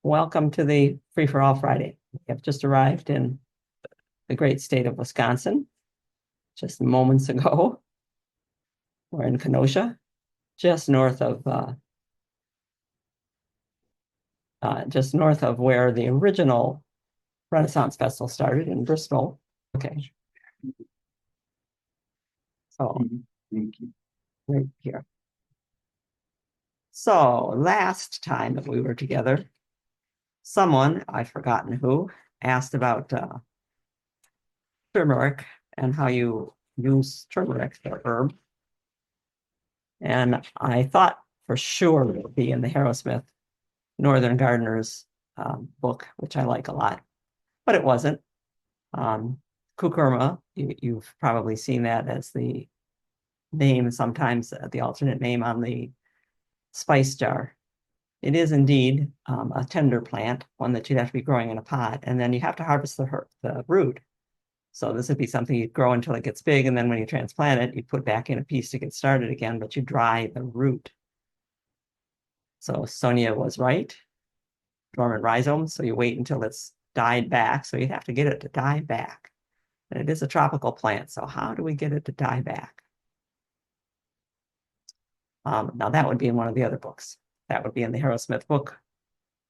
Welcome to the Free-for-All Friday. We have just arrived in the great state of Wisconsin just moments ago. We're in Kenosha, just north of where the original Renaissance Festival started in Bristol. Okay. So Thank you. right here. So last time that we were together, someone, I've forgotten who, asked about turmeric and how you use turmeric, the herb. And I thought for sure it would be in the Harrowsmith Northern Gardener's book, which I like a lot, but it wasn't. Cucurma, you've probably seen that as the name, sometimes the alternate name on the spice jar. It is indeed a tender plant, one that you'd have to be growing in a pot, and then you have to harvest the root. So this would be something you'd grow until it gets big, and then when you transplant it, you put back in a piece to get started again, but you dry the root. So Sonia was right. Dormant rhizomes, so you wait until it's died back. So you have to get it to die back. And it is a tropical plant, so how do we get it to die back? Now that would be in one of the other books. That would be in the Harrowsmith book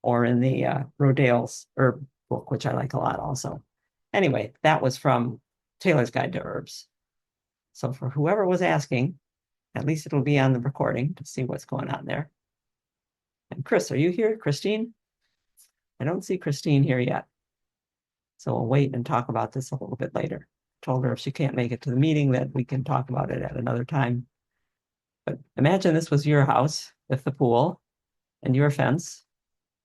or in the Rodale's herb book, which I like a lot also. Anyway, that was from Taylor's Guide to Herbs. So for whoever was asking, at least it'll be on the recording to see what's going on there. And Chris, are you here? Christine? I don't see Christine here yet. So we'll wait and talk about this a little bit later. Told her if she can't make it to the meeting that we can talk about it at another time. But imagine this was your house with the pool and your fence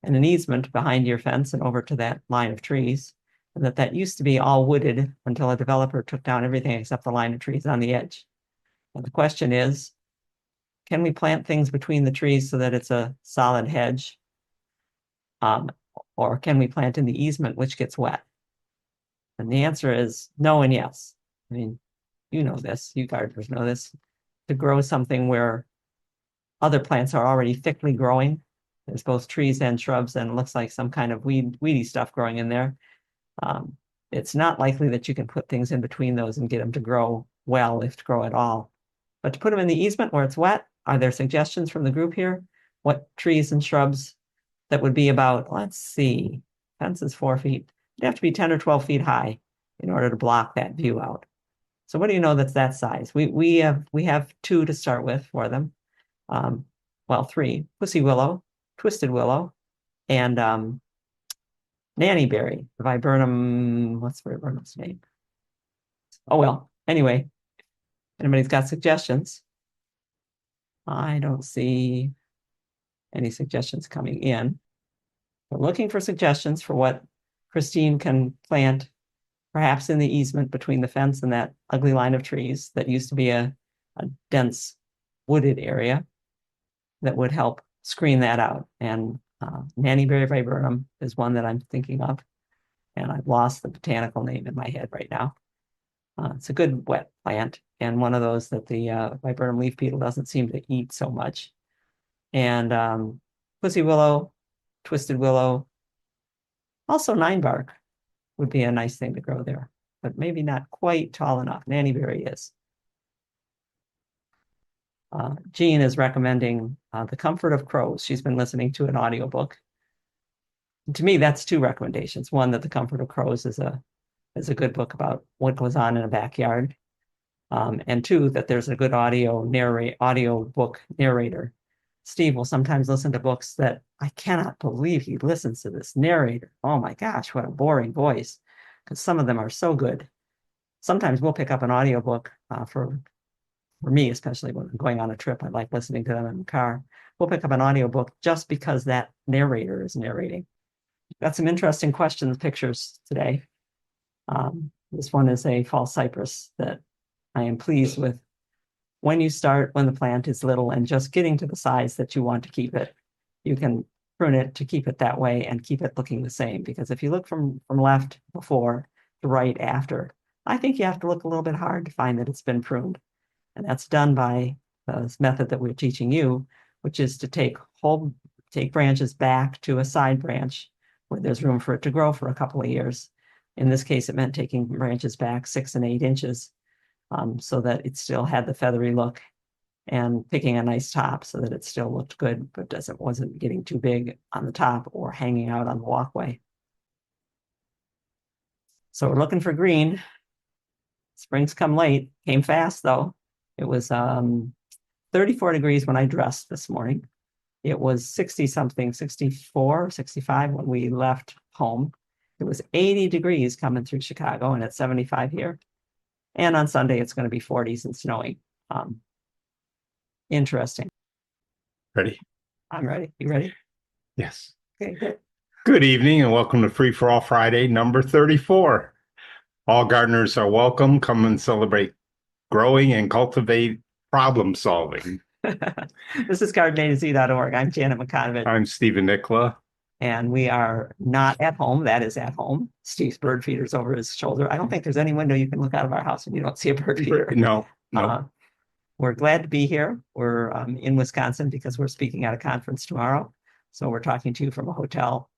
and an easement behind your fence and over to that line of trees. And that used to be all wooded until a developer took down everything except the line of trees on the edge. And the question is, can we plant things between the trees so that it's a solid hedge? Or can we plant in the easement, which gets wet? And the answer is no and yes. I mean, you know this, you gardeners know this. To grow something where other plants are already thickly growing, there's both trees and shrubs, and it looks like some kind of weedy stuff growing in there. It's not likely that you can put things in between those and get them to grow well, if to grow at all. But to put them in the easement where it's wet, are there suggestions from the group here? What trees and shrubs that would be about, let's see, fence is 4 feet. It'd have to be 10 or 12 feet high in order to block that view out. So what do you know that's that size? We have 2 to start with for them. Well, 3: pussy willow, twisted willow, and nannyberry, viburnum. What's viburnum's name? Oh well. Anyway, anybody's got suggestions? I don't see any suggestions coming in. We're looking for suggestions for what Christine can plant, perhaps in the easement between the fence and that ugly line of trees that used to be a dense wooded area that would help screen that out. And nannyberry viburnum is one that I'm thinking of, and I've lost the botanical name in my head right now. It's a good wet plant, and one of those that the viburnum leaf beetle doesn't seem to eat so much. And pussy willow, twisted willow, also 9-bark would be a nice thing to grow there, but maybe not quite tall enough. Nannyberry is. Jean is recommending The Comfort of Crows. She's been listening to an audiobook. And to me, that's 2 recommendations. One, that The Comfort of Crows is a good book about what goes on in a backyard. And 2, that there's a good audio book narrator. Steve will sometimes listen to books that I cannot believe he listens to this narrator. Oh my gosh, what a boring voice, because some of them are so good. Sometimes we'll pick up an audiobook for me, especially when I'm going on a trip. I like listening to them in the car. We'll pick up an audiobook just because that narrator is narrating. Got some interesting questions, pictures today. This one is a false cypress that I am pleased with. When you start, when the plant is little and just getting to the size that you want to keep it, you can prune it to keep it that way and keep it looking the same. Because if you look from left before to right after, I think you have to look a little bit hard to find that it's been pruned. And that's done by this method that we're teaching you, which is to take whole take branches back to a side branch where there's room for it to grow for a couple of years. In this case, it meant taking branches back 6 and 8 inches so that it still had the feathery look, and picking a nice top so that it still looked good, but wasn't getting too big on the top or hanging out on the walkway. So we're looking for green. Spring's come late, came fast though. It was 34 degrees when I dressed this morning. It was 60 something, 64, 65 when we left home. It was 80 degrees coming through Chicago, and it's 75 here. And on Sunday, it's going to be 40s and snowing. Interesting. Ready? I'm ready. You ready? Yes. Okay, good. Good evening and welcome to Free for All Friday, number 34. All gardeners are welcome. Come and celebrate growing and cultivate problem solving. This is gardenatz.org. I'm Janet McConovich. I'm Stephen Nicola. And we are not at home. That is at home. Steve's bird feeder's over his shoulder. I don't think there's any window you can look out of our house and you don't see a bird feeder. No. We're glad to be here. We're in Wisconsin because we're speaking at a conference tomorrow. So we're talking to you from a hotel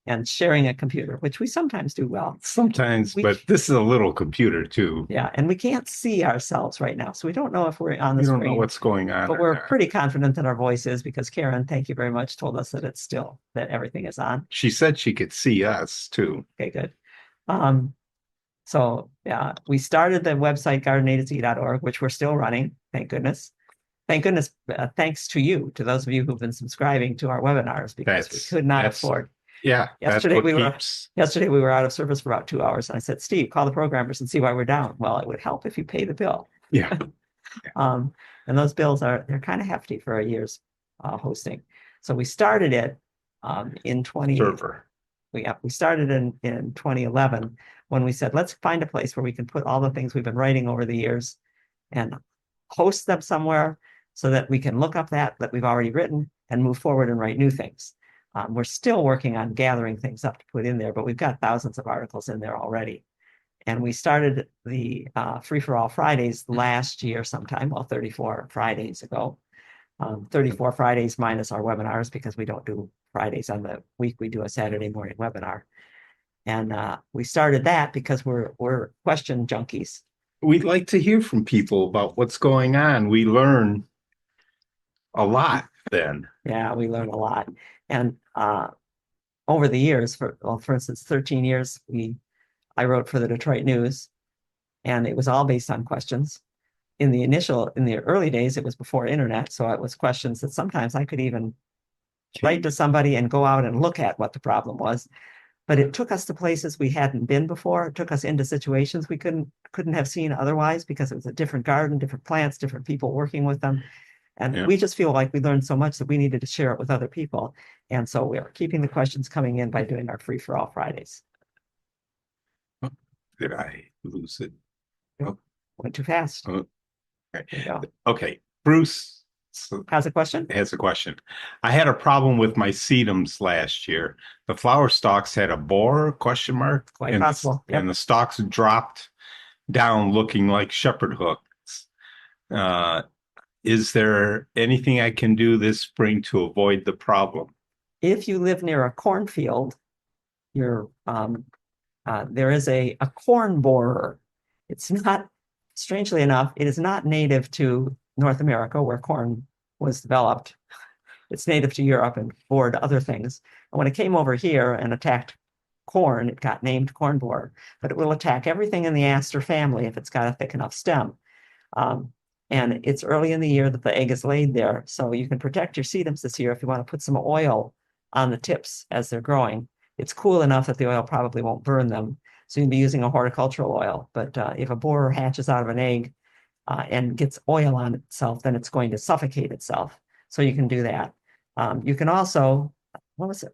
and sharing a computer, which we sometimes do well. Sometimes, but this is a little computer too. Yeah, and we can't see ourselves right now. So we don't know if we're on the screen. We don't know what's going on. But we're pretty confident that our voice is, because Karen, thank you very much, told us that that everything is on. She said she could see us too. Okay, good. So yeah, we started the website gardenatz.org, which we're still running. Thank goodness. Thank goodness. Thanks to you, to those of you who've been subscribing to our webinars, because we could not afford. Yeah. Yesterday we were out of service for about 2 hours, and I said, Steve, call the programmers and see why we're down. Well, it would help if you pay the bill. Yeah. And those bills they're kind of hefty for a year's hosting. So we started it in 20. Server. We started in 2011 when we said, let's find a place where we can put all the things we've been writing over the years and host them somewhere so that we can look up that we've already written and move forward and write new things. We're still working on gathering things up to put in there, but we've got thousands of articles in there already. And we started the Free for All Fridays last year sometime, 34 Fridays ago. 34 Fridays minus our webinars, because we don't do Fridays on the week. We do a Saturday morning webinar. And we started that because we're question junkies. We'd like to hear from people about what's going on. We learn a lot then. Yeah, we learn a lot. And over the years, for instance, 13 years, I wrote for the Detroit News, and it was all based on questions. In the early days, it was before internet, so it was questions that sometimes I could even write to somebody and go out and look at what the problem was. But it took us to places we hadn't been before. It took us into situations we couldn't have seen otherwise, because it was a different garden, different plants, different people working with them. And we just feel like we learned so much that we needed to share it with other people. And so we're keeping the questions coming in by doing our Free for All Fridays. Did I lose it? Oh. Went too fast. Okay. Bruce has a question. I had a problem with my sedums last year. The flower stalks had a borer ? Quite possible. And the stalks dropped down looking like shepherd hooks. Is there anything I can do this spring to avoid the problem? If you live near a cornfield, there is a corn borer. It's not, strangely enough, it is not native to North America, where corn was developed. It's native to Europe and bored other things. And when it came over here and attacked corn, it got named corn borer. But it will attack everything in the aster family if it's got a thick enough stem. And it's early in the year that the egg is laid there. So you can protect your sedums this year if you want to put some oil on the tips as they're growing. It's cool enough that the oil probably won't burn them. So you can be using a horticultural oil. But if a borer hatches out of an egg and gets oil on itself, then it's going to suffocate itself. So you can do that. You can also,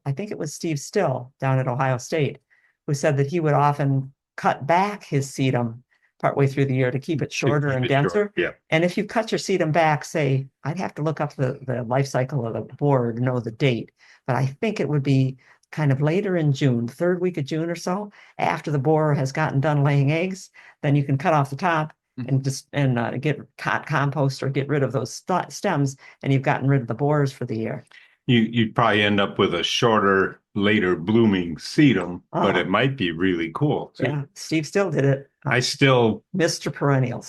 I think it was Steve Still down at Ohio State, who said that he would often cut back his sedum partway through the year to keep it shorter and denser. Yeah. And if you cut your sedum back, say, I'd have to look up the life cycle of the borer to know the date, but I think it would be kind of later in June, third week of June or so, after the borer has gotten done laying eggs. Then you can cut off the top and get compost or get rid of those stems, and you've gotten rid of the borers for the year. You'd probably end up with a shorter, later blooming sedum, but Oh, it might be really cool too. yeah. Steve Still did it. I still, Mr. Perennial,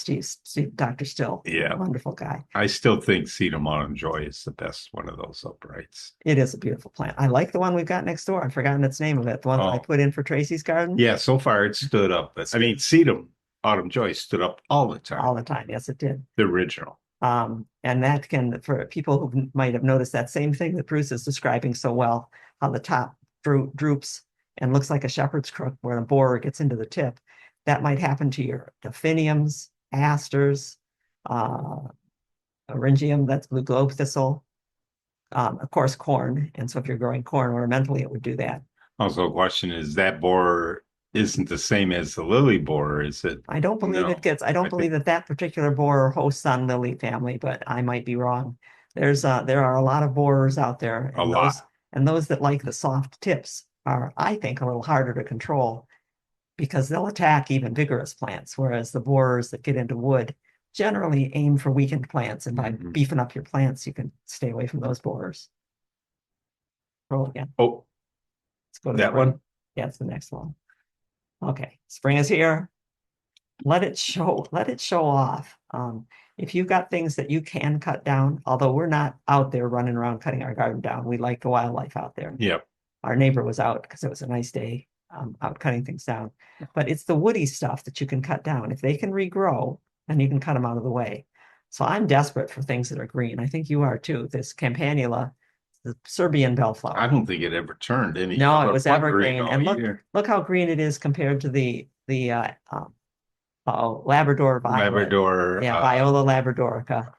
Dr. Still, yeah, wonderful guy. I still think sedum autumn joy is the best one of those uprights. It is a beautiful plant. I like the one we've got next door. I've forgotten its name of it. The one that I Oh, put in for Tracy's garden yeah, so far it stood up. But I mean, sedum autumn joy stood up all the time. all the time. Yes, it did. The original. And that can, for people who might have noticed that same thing that Bruce is describing so well, how the top droops and looks like a shepherd's crook where a borer gets into the tip. That might happen to your delphiniums, asters, uh, Eryngium, that's blue globe thistle, of course, corn. And so if you're growing corn ornamentally, it would do that. Also, a question is that borer isn't the same as the lily borer, is it? I don't believe No. it gets, I don't believe that that particular borer hosts on lily family, but I might be wrong. There are a lot of borers out there, A and lot. those that like the soft tips are, I think, a little harder to control because they'll attack even vigorous plants, whereas the borers that get into wood generally aim for weakened plants, and by Mhm. beefing up your plants, you can stay away from those borers. Roll again. Oh, Let's go to that spring. one? Yeah, it's the next one. Okay, spring is here. Let it show off. If you've got things that you can cut down, although we're not out there running around cutting our garden down, we like the wildlife out there. Yep. Our neighbor was out because it was a nice day, out cutting things down. But it's the woody stuff that you can cut down. If they can regrow, then you can cut them out of the way. So I'm desperate for things that are green. I think you are too. This campanula, the Serbian I bellflower. don't think it ever turned any No, it other was but green evergreen. all And year. look how green it is compared to the Labrador violet. Labrador, Yeah, Viola labradorica.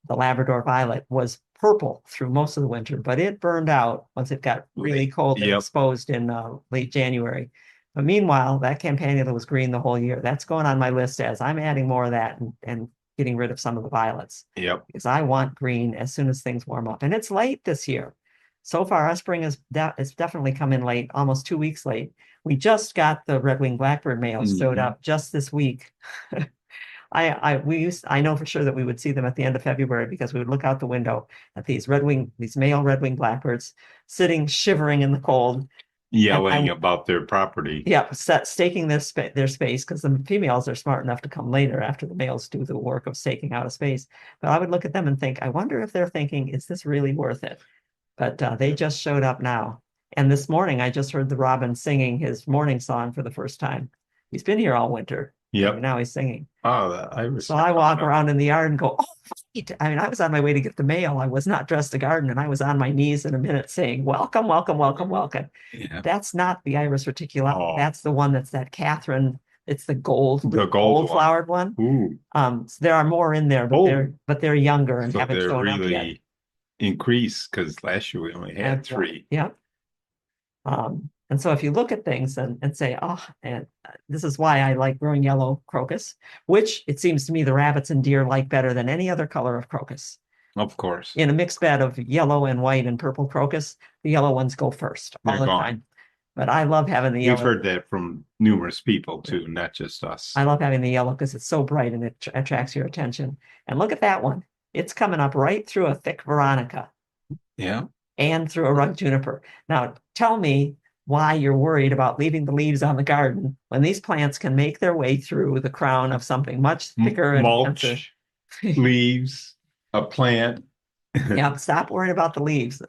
The Labrador violet was purple through most of the winter, but it burned out once it got really cold and yep. exposed in late January. But meanwhile, that campanula was green the whole year. That's going on my list as I'm adding more of that and getting rid of some of the violets Yep. because I want green as soon as things warm up. And it's late this year. So far, our spring it's definitely come in late, almost 2 weeks late. We just got the red-winged blackbird males showed Mhm. up just this week. I know for sure that we would see them at the end of February because we would look out the window at these male red-winged blackbirds sitting shivering in the cold. Yelling about their property. Yeah, staking their space because the females are smart enough to come later after the males do the work of staking out a space. But I would look at them and think, I wonder if they're thinking, is this really worth it? But they just showed up now. And this morning, I just heard the robin singing his morning song for the first time. He's been here all winter. Yep. Now he's singing. Oh, the iris. So I walk around in the yard and go, oh, right. I mean, I was on my way to get the mail. I was not dressed to garden, and I was on my knees in a minute saying, welcome, welcome, welcome, welcome. Yeah. That's not the iris reticula. Oh. That's the one that's that Catherine. It's the gold flowered one. Ooh. So there are more in there, but they're younger and So haven't they're shown up yet. really increased because last year we only had 3. Yep. And so if you look at things and say, oh, and this is why I like growing yellow crocus, which it seems to me the rabbits and deer like better than any other color of crocus. Of course. In a mixed bed of yellow and white and purple crocus, the yellow ones go first all the time. But I love having the yellow. We've heard that from numerous people too, not just us. I love having the yellow because it's so bright and it attracts your attention. And look at that one. It's coming up right through a thick veronica. Yeah. And through a rug juniper. Now, tell me why you're worried about leaving the leaves on the garden when these plants can make their way through the crown of something much thicker and mulch, leaves, a plant. Yeah, stop worrying about the leaves.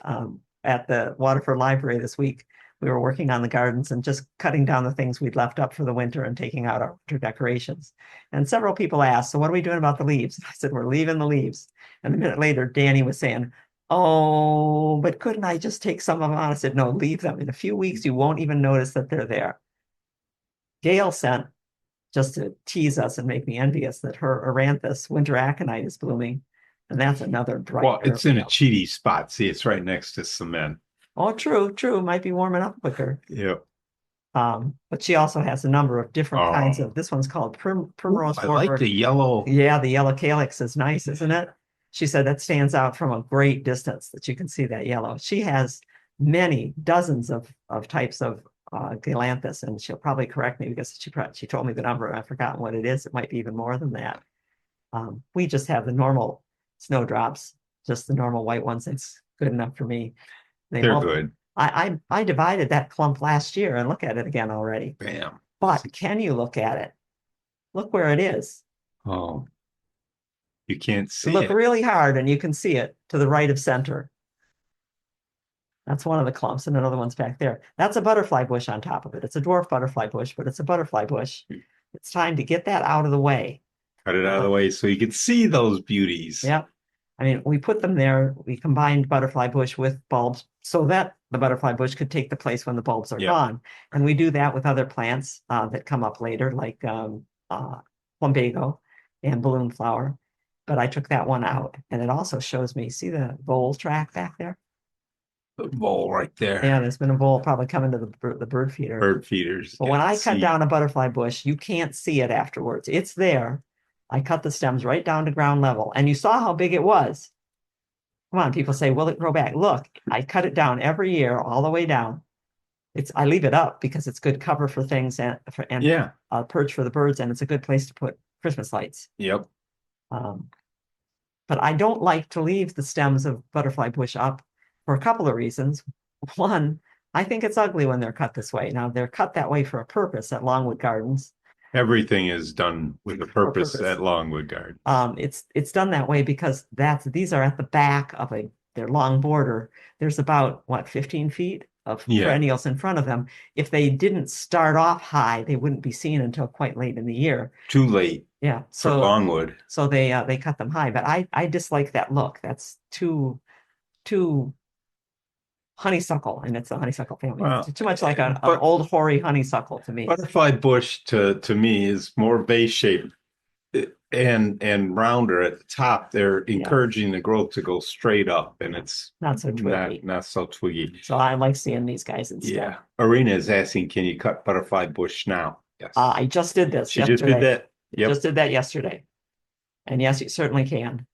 At the Waterford Library this week, we were working on the gardens and just cutting down the things we'd left up for the winter and taking out our winter decorations. And several people asked, so what are we doing about the leaves? I said, we're leaving the leaves. And a minute later, Danny was saying, oh, but couldn't I just take some of them out? I said, no, leave them. In a few weeks, you won't even notice that they're there. Gail sent, just to tease us and make me envious, that her Aranthus winter aconite is blooming. And that's another bright. Well, it's in a cheaty spot. See, it's right next to cement. Oh, true. Might be warming up quicker. Yep. But she also has a number of different kinds of, this one's called primrose. I like the yellow. Yeah, the yellow calyx is nice, isn't it? She said that stands out from a great distance that you can see that yellow. She has many dozens of types of galanthus, and she'll probably correct me because she told me the number and I've forgotten what it is. It might be even more than that. We just have the normal snowdrops, just the normal white ones. It's good enough for me. They're good. I divided that clump last year and look at it again already. Bam. But can you look at it? Look where it is. Oh, you can't see Look it. really hard and you can see it to the right of center. That's one of the clumps, and another one's back there. That's a butterfly bush on top of it. It's a dwarf butterfly bush, but it's a butterfly bush. It's time to get that out of the way. Cut it out of the way so you can see those beauties. Yeah. I mean, we put them there. We combined butterfly bush with bulbs so that the butterfly bush could take the place when the bulbs are gone. And we do that with other plants that come up later, like plumbago and balloon flower. But I took that one out, and it also shows me, see the vole track back there? The bowl right there. Yeah, there's been a vole probably coming to the bird feeder. Bird feeders. But when I cut down a butterfly bush, you can't see it afterwards. It's there. I cut the stems right down to ground level, and you saw how big it was. Come on, people say, will it grow back? Look, I cut it down every year all the way down. I leave it up because it's good cover for things and perch for the birds, and it's a good place to put Christmas lights. Yep. But I don't like to leave the stems of butterfly bush up for a couple of reasons. One, I think it's ugly when they're cut this way. Now, they're cut that way for a purpose at Longwood Gardens. Everything is done with a purpose at Longwood Gardens. It's done that way because these are at the back of their long border. There's about, 15 feet of perennials in front of them. If they didn't start off high, they wouldn't be seen until quite late in the year. Too late. Yeah. For Longwood. So they cut them high, but I dislike that look. That's too honeysuckle, and it's a honeysuckle family. Well, it's too much like an old hoary honeysuckle to me. Butterfly bush to me is more vase shaped and rounder at the top. They're encouraging the growth to go straight up, and it's not so twiggy. Not so twiggy. So I like seeing these guys instead. Yeah. Arena is asking, can you cut butterfly bush now? Yes. I just did this. She just did that. Yep. Just did that yesterday. And yes, you certainly can.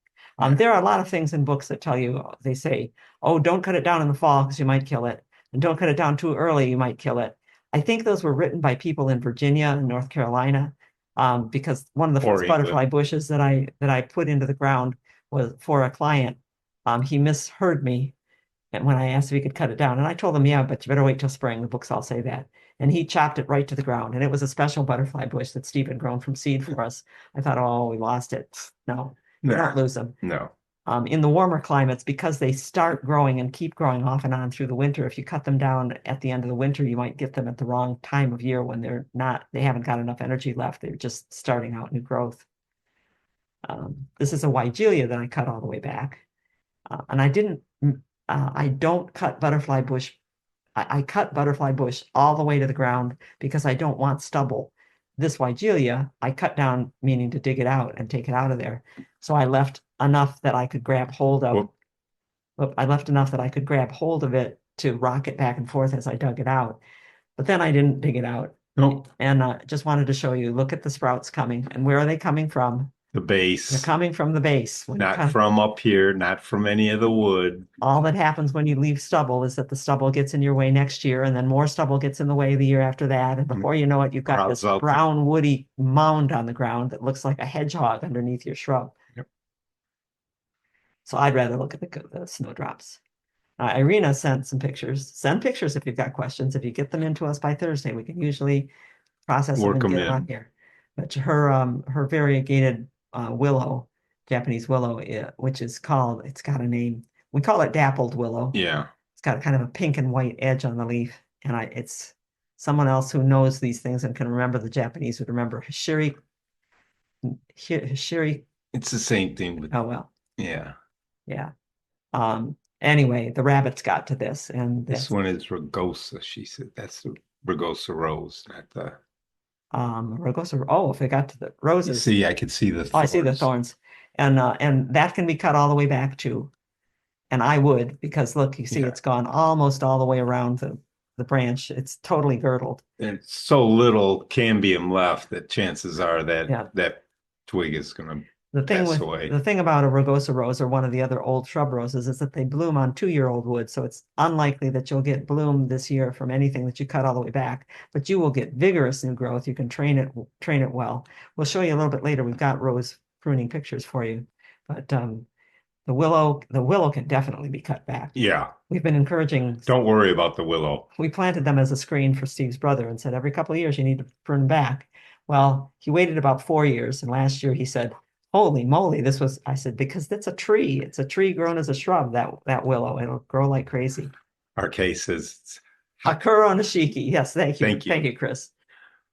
There are a lot of things in books that tell you, they say, oh, don't cut it down in the fall because you might kill it. And don't cut it down too early, you might kill it. I think those were written by people in Virginia and North Carolina, because one of the first butterfly bushes that I put into the ground was for a client. He misheard me, and when I asked if he could cut it down, and I told him, yeah, but you better wait till spring. The books all say that. And he chopped it right to the ground. And it was a special butterfly bush that Steve had grown from seed for us. I thought, oh, we lost it. No, you don't lose them. No. In the warmer climates, because they start growing and keep growing off and on through the winter, if you cut them down at the end of the winter, you might get them at the wrong time of year when they haven't got enough energy left. They're just starting out new growth. This is a Weigelia that I cut all the way back. And I don't cut butterfly bush. I cut butterfly bush all the way to the ground because I don't want stubble. This Weigelia, I cut down, meaning to dig it out and take it out of there. So I left enough that I could grab hold of. I left enough that I could grab hold of it to rock it back and forth as I dug it out. But then I didn't dig it out. Nope. And just wanted to show you, look at the sprouts coming. And where are they coming from? The base. They're coming from the base. Not from up here, not from any of the wood. All that happens when you leave stubble is that the stubble gets in your way next year, and then more stubble gets in the way the year after that. And before you know it, you've got this brown woody mound on the ground that looks like a hedgehog underneath your shrub. Yep. So I'd rather look at the snowdrops. Irina sent some pictures. Send pictures if you've got questions. If you get them into us by Thursday, we can usually process them and get them on here. But her variegated willow, Japanese willow, which is it's got a name. We call it dappled willow. Yeah. It's got kind of a pink and white edge on the leaf. And it's someone else who knows these things and can remember the Japanese would remember Hishiri. It's the same thing. Oh, well. Yeah. Yeah. Anyway, the rabbits got to this. And this one is rugosa, she said. That's the rugosa rose, not the... rugosa. Oh, if it got to the roses. See, I could see the thorns. Oh, I see the thorns. And that can be cut all the way back too. And I would, because look, you see it's gone almost all the way around the branch. It's totally girdled. And so little cambium left that chances are that that twig is going to pass away. The thing about a rugosa rose or one of the other old shrub roses is that they bloom on 2-year-old wood. So it's unlikely that you'll get bloom this year from anything that you cut all the way back, but you will get vigorous new growth. You can train it well. We'll show you a little bit later. We've got rose pruning pictures for you, but The willow can definitely be cut back. Yeah. We've been encouraging, Don't worry about the willow. we planted them as a screen for Steve's brother and said every couple of years you need to prune back. Well, he waited about 4 years, and last year he said, "Holy moly, this was," I said, "because it's a tree. It's a tree grown as a shrub, that willow. It'll grow like crazy." Our case is, Akuro Nishiki. Yes, thank you. thank you. Thank you, Chris.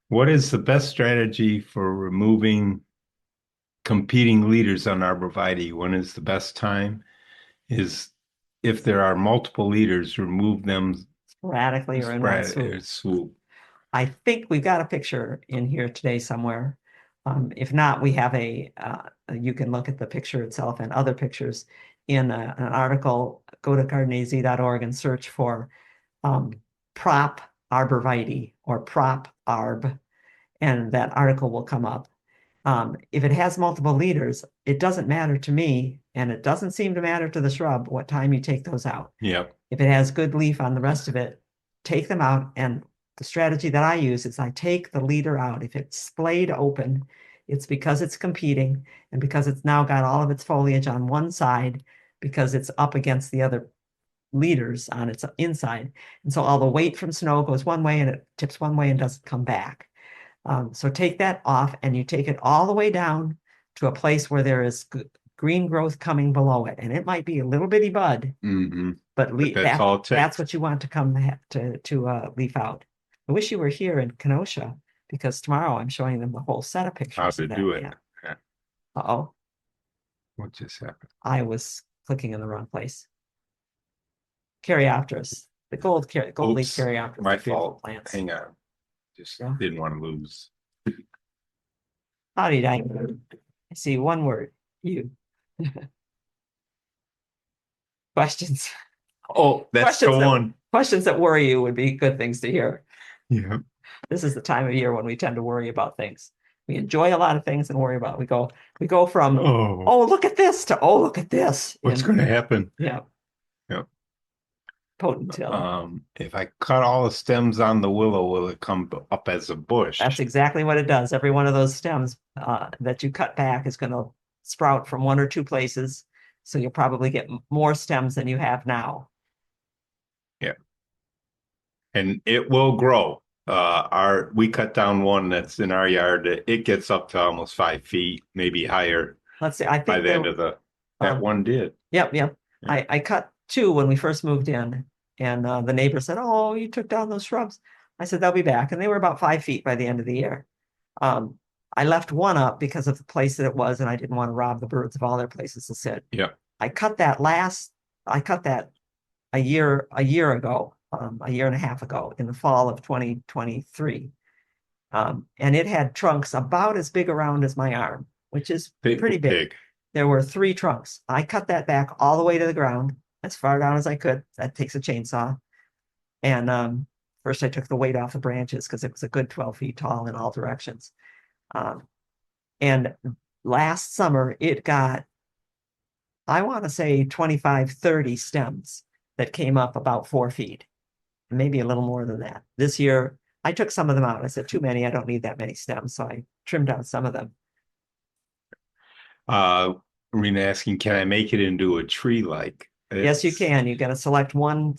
What is the best strategy for removing competing leaders on arborvitae? When is the best time? Is if there are multiple leaders, remove them Sporadically or in one swoop. swoop. I think we've got a picture in here today somewhere. If not, we have you can look at the picture itself and other pictures in an article. Go to gardenaz.org and search for prop arborvitae or prop arb, and that article will come up. If it has multiple leaders, it doesn't matter to me, and it doesn't seem to matter to the shrub what time you take those out. Yep. If it has good leaf on the rest of it, take them out. And the strategy that I use is I take the leader out. If it's splayed open, it's because it's competing and because it's now got all of its foliage on one side because it's up against the other leaders on its inside. And so all the weight from snow goes one way and it tips one way and doesn't come back. So take that off and you take it all the way down to a place where there is green growth coming below it. And it might be a little bitty bud, but that's what you want to come to leaf out. I wish you were here in Kenosha because tomorrow I'm showing them the whole set of pictures. How to do it. Yeah. Uh-oh. What just happened? I was clicking in the wrong place. Caryopteris, the gold leaf caryopteris. My fault. Plants. Hang on. Just didn't want to lose. How did I see one word? You. Questions. Oh, that's the one. Questions that worry you would be good things to hear. Yeah. This is the time of year when we tend to worry about things. We enjoy a lot of things and worry about. We go from oh look at this to oh look at this. What's going to happen? Yeah. Yeah. Potential. If I cut all the stems on the willow, will it come up as a bush? That's exactly what it does. Every one of those stems that you cut back is going to sprout from one or two places. So you'll probably get more stems than you have now. Yeah. And it will grow. We cut down one that's in our yard. It gets up to almost 5 feet, maybe higher. Let's see. I think by the end of that one did. Yep. Yeah. I cut two when we first moved in, and the neighbor said, "Oh, you took down those shrubs." I said, "They'll be back," and they were about 5 feet by the end of the year. I left one up because of the place that it was, and I didn't want to rob the birds of all their places to sit. Yeah. I cut that a year ago, a year and a half ago in the fall of 2023. And it had trunks about as big around as my arm, which is pretty big. There were 3 trunks. I cut that back all the way to the ground, as far down as I could. That takes a chainsaw. And first I took the weight off the branches because it was a good 12 feet tall in all directions. And last summer it got, I want to say 25, 30 stems that came up about 4 feet, maybe a little more than that. This year, I took some of them out. I said, too many, I don't need that many stems. So I trimmed out some of them. Rena asking, can I make it into a tree-like? Yes, you can. You got to select one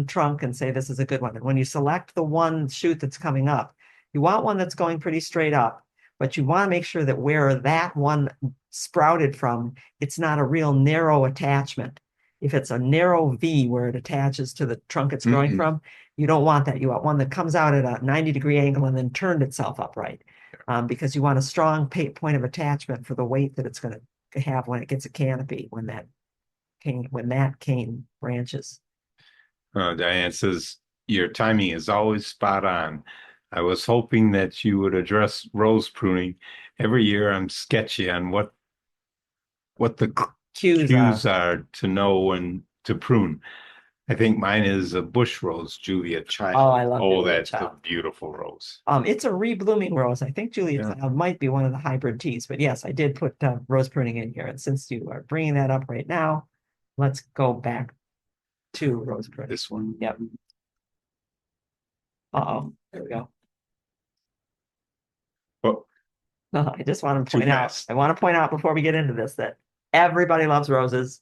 trunk and say, this is a good one. And when you select the one shoot that's coming up, you want one that's going pretty straight up, but you want to make sure that where that one sprouted from, it's not a real narrow attachment. If it's a narrow V where it attaches to the trunk it's growing from, you don't want that. You want one that comes out at a 90-degree angle and then turned itself upright, because you want a strong point of attachment for the weight that it's going to have when it gets a canopy, when that cane branches. Diane says, your timing is always spot on. I was hoping that you would address rose pruning. Every year I'm sketchy on what the cues are to know when to prune. I think mine is a bush rose, Julia Child. Oh, I love Julia that's Child. A beautiful rose. It's a reblooming rose. I think Julia Child might be one of the hybrid teas, but yes, I did put rose pruning in here. And since you are bringing that up right now, let's go back to rose pruning. This one. Yep. There we go. Oh. I just want to point out. I want to point out before we get into this that Everybody loves roses,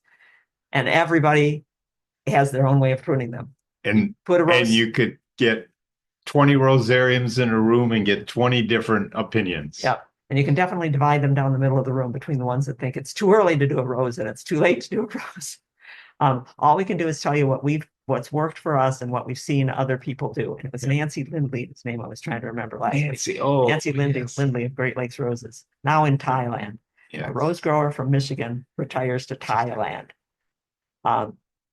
and everybody has their own way of pruning them. And Put a and rose. you could get 20 rosariums in a room and get 20 different opinions. Yep. And you can definitely divide them down the middle of the room between the ones that think it's too early to do a rose and it's too late to do a rose. All we can do is tell you what's worked for us and what we've seen other people do. And it was Nancy Lindley, whose name I was trying to remember last week. Nancy Lindley, yes. Lindley of Great Lakes Roses, now in Thailand. Yes. A rose grower from Michigan retires to Thailand.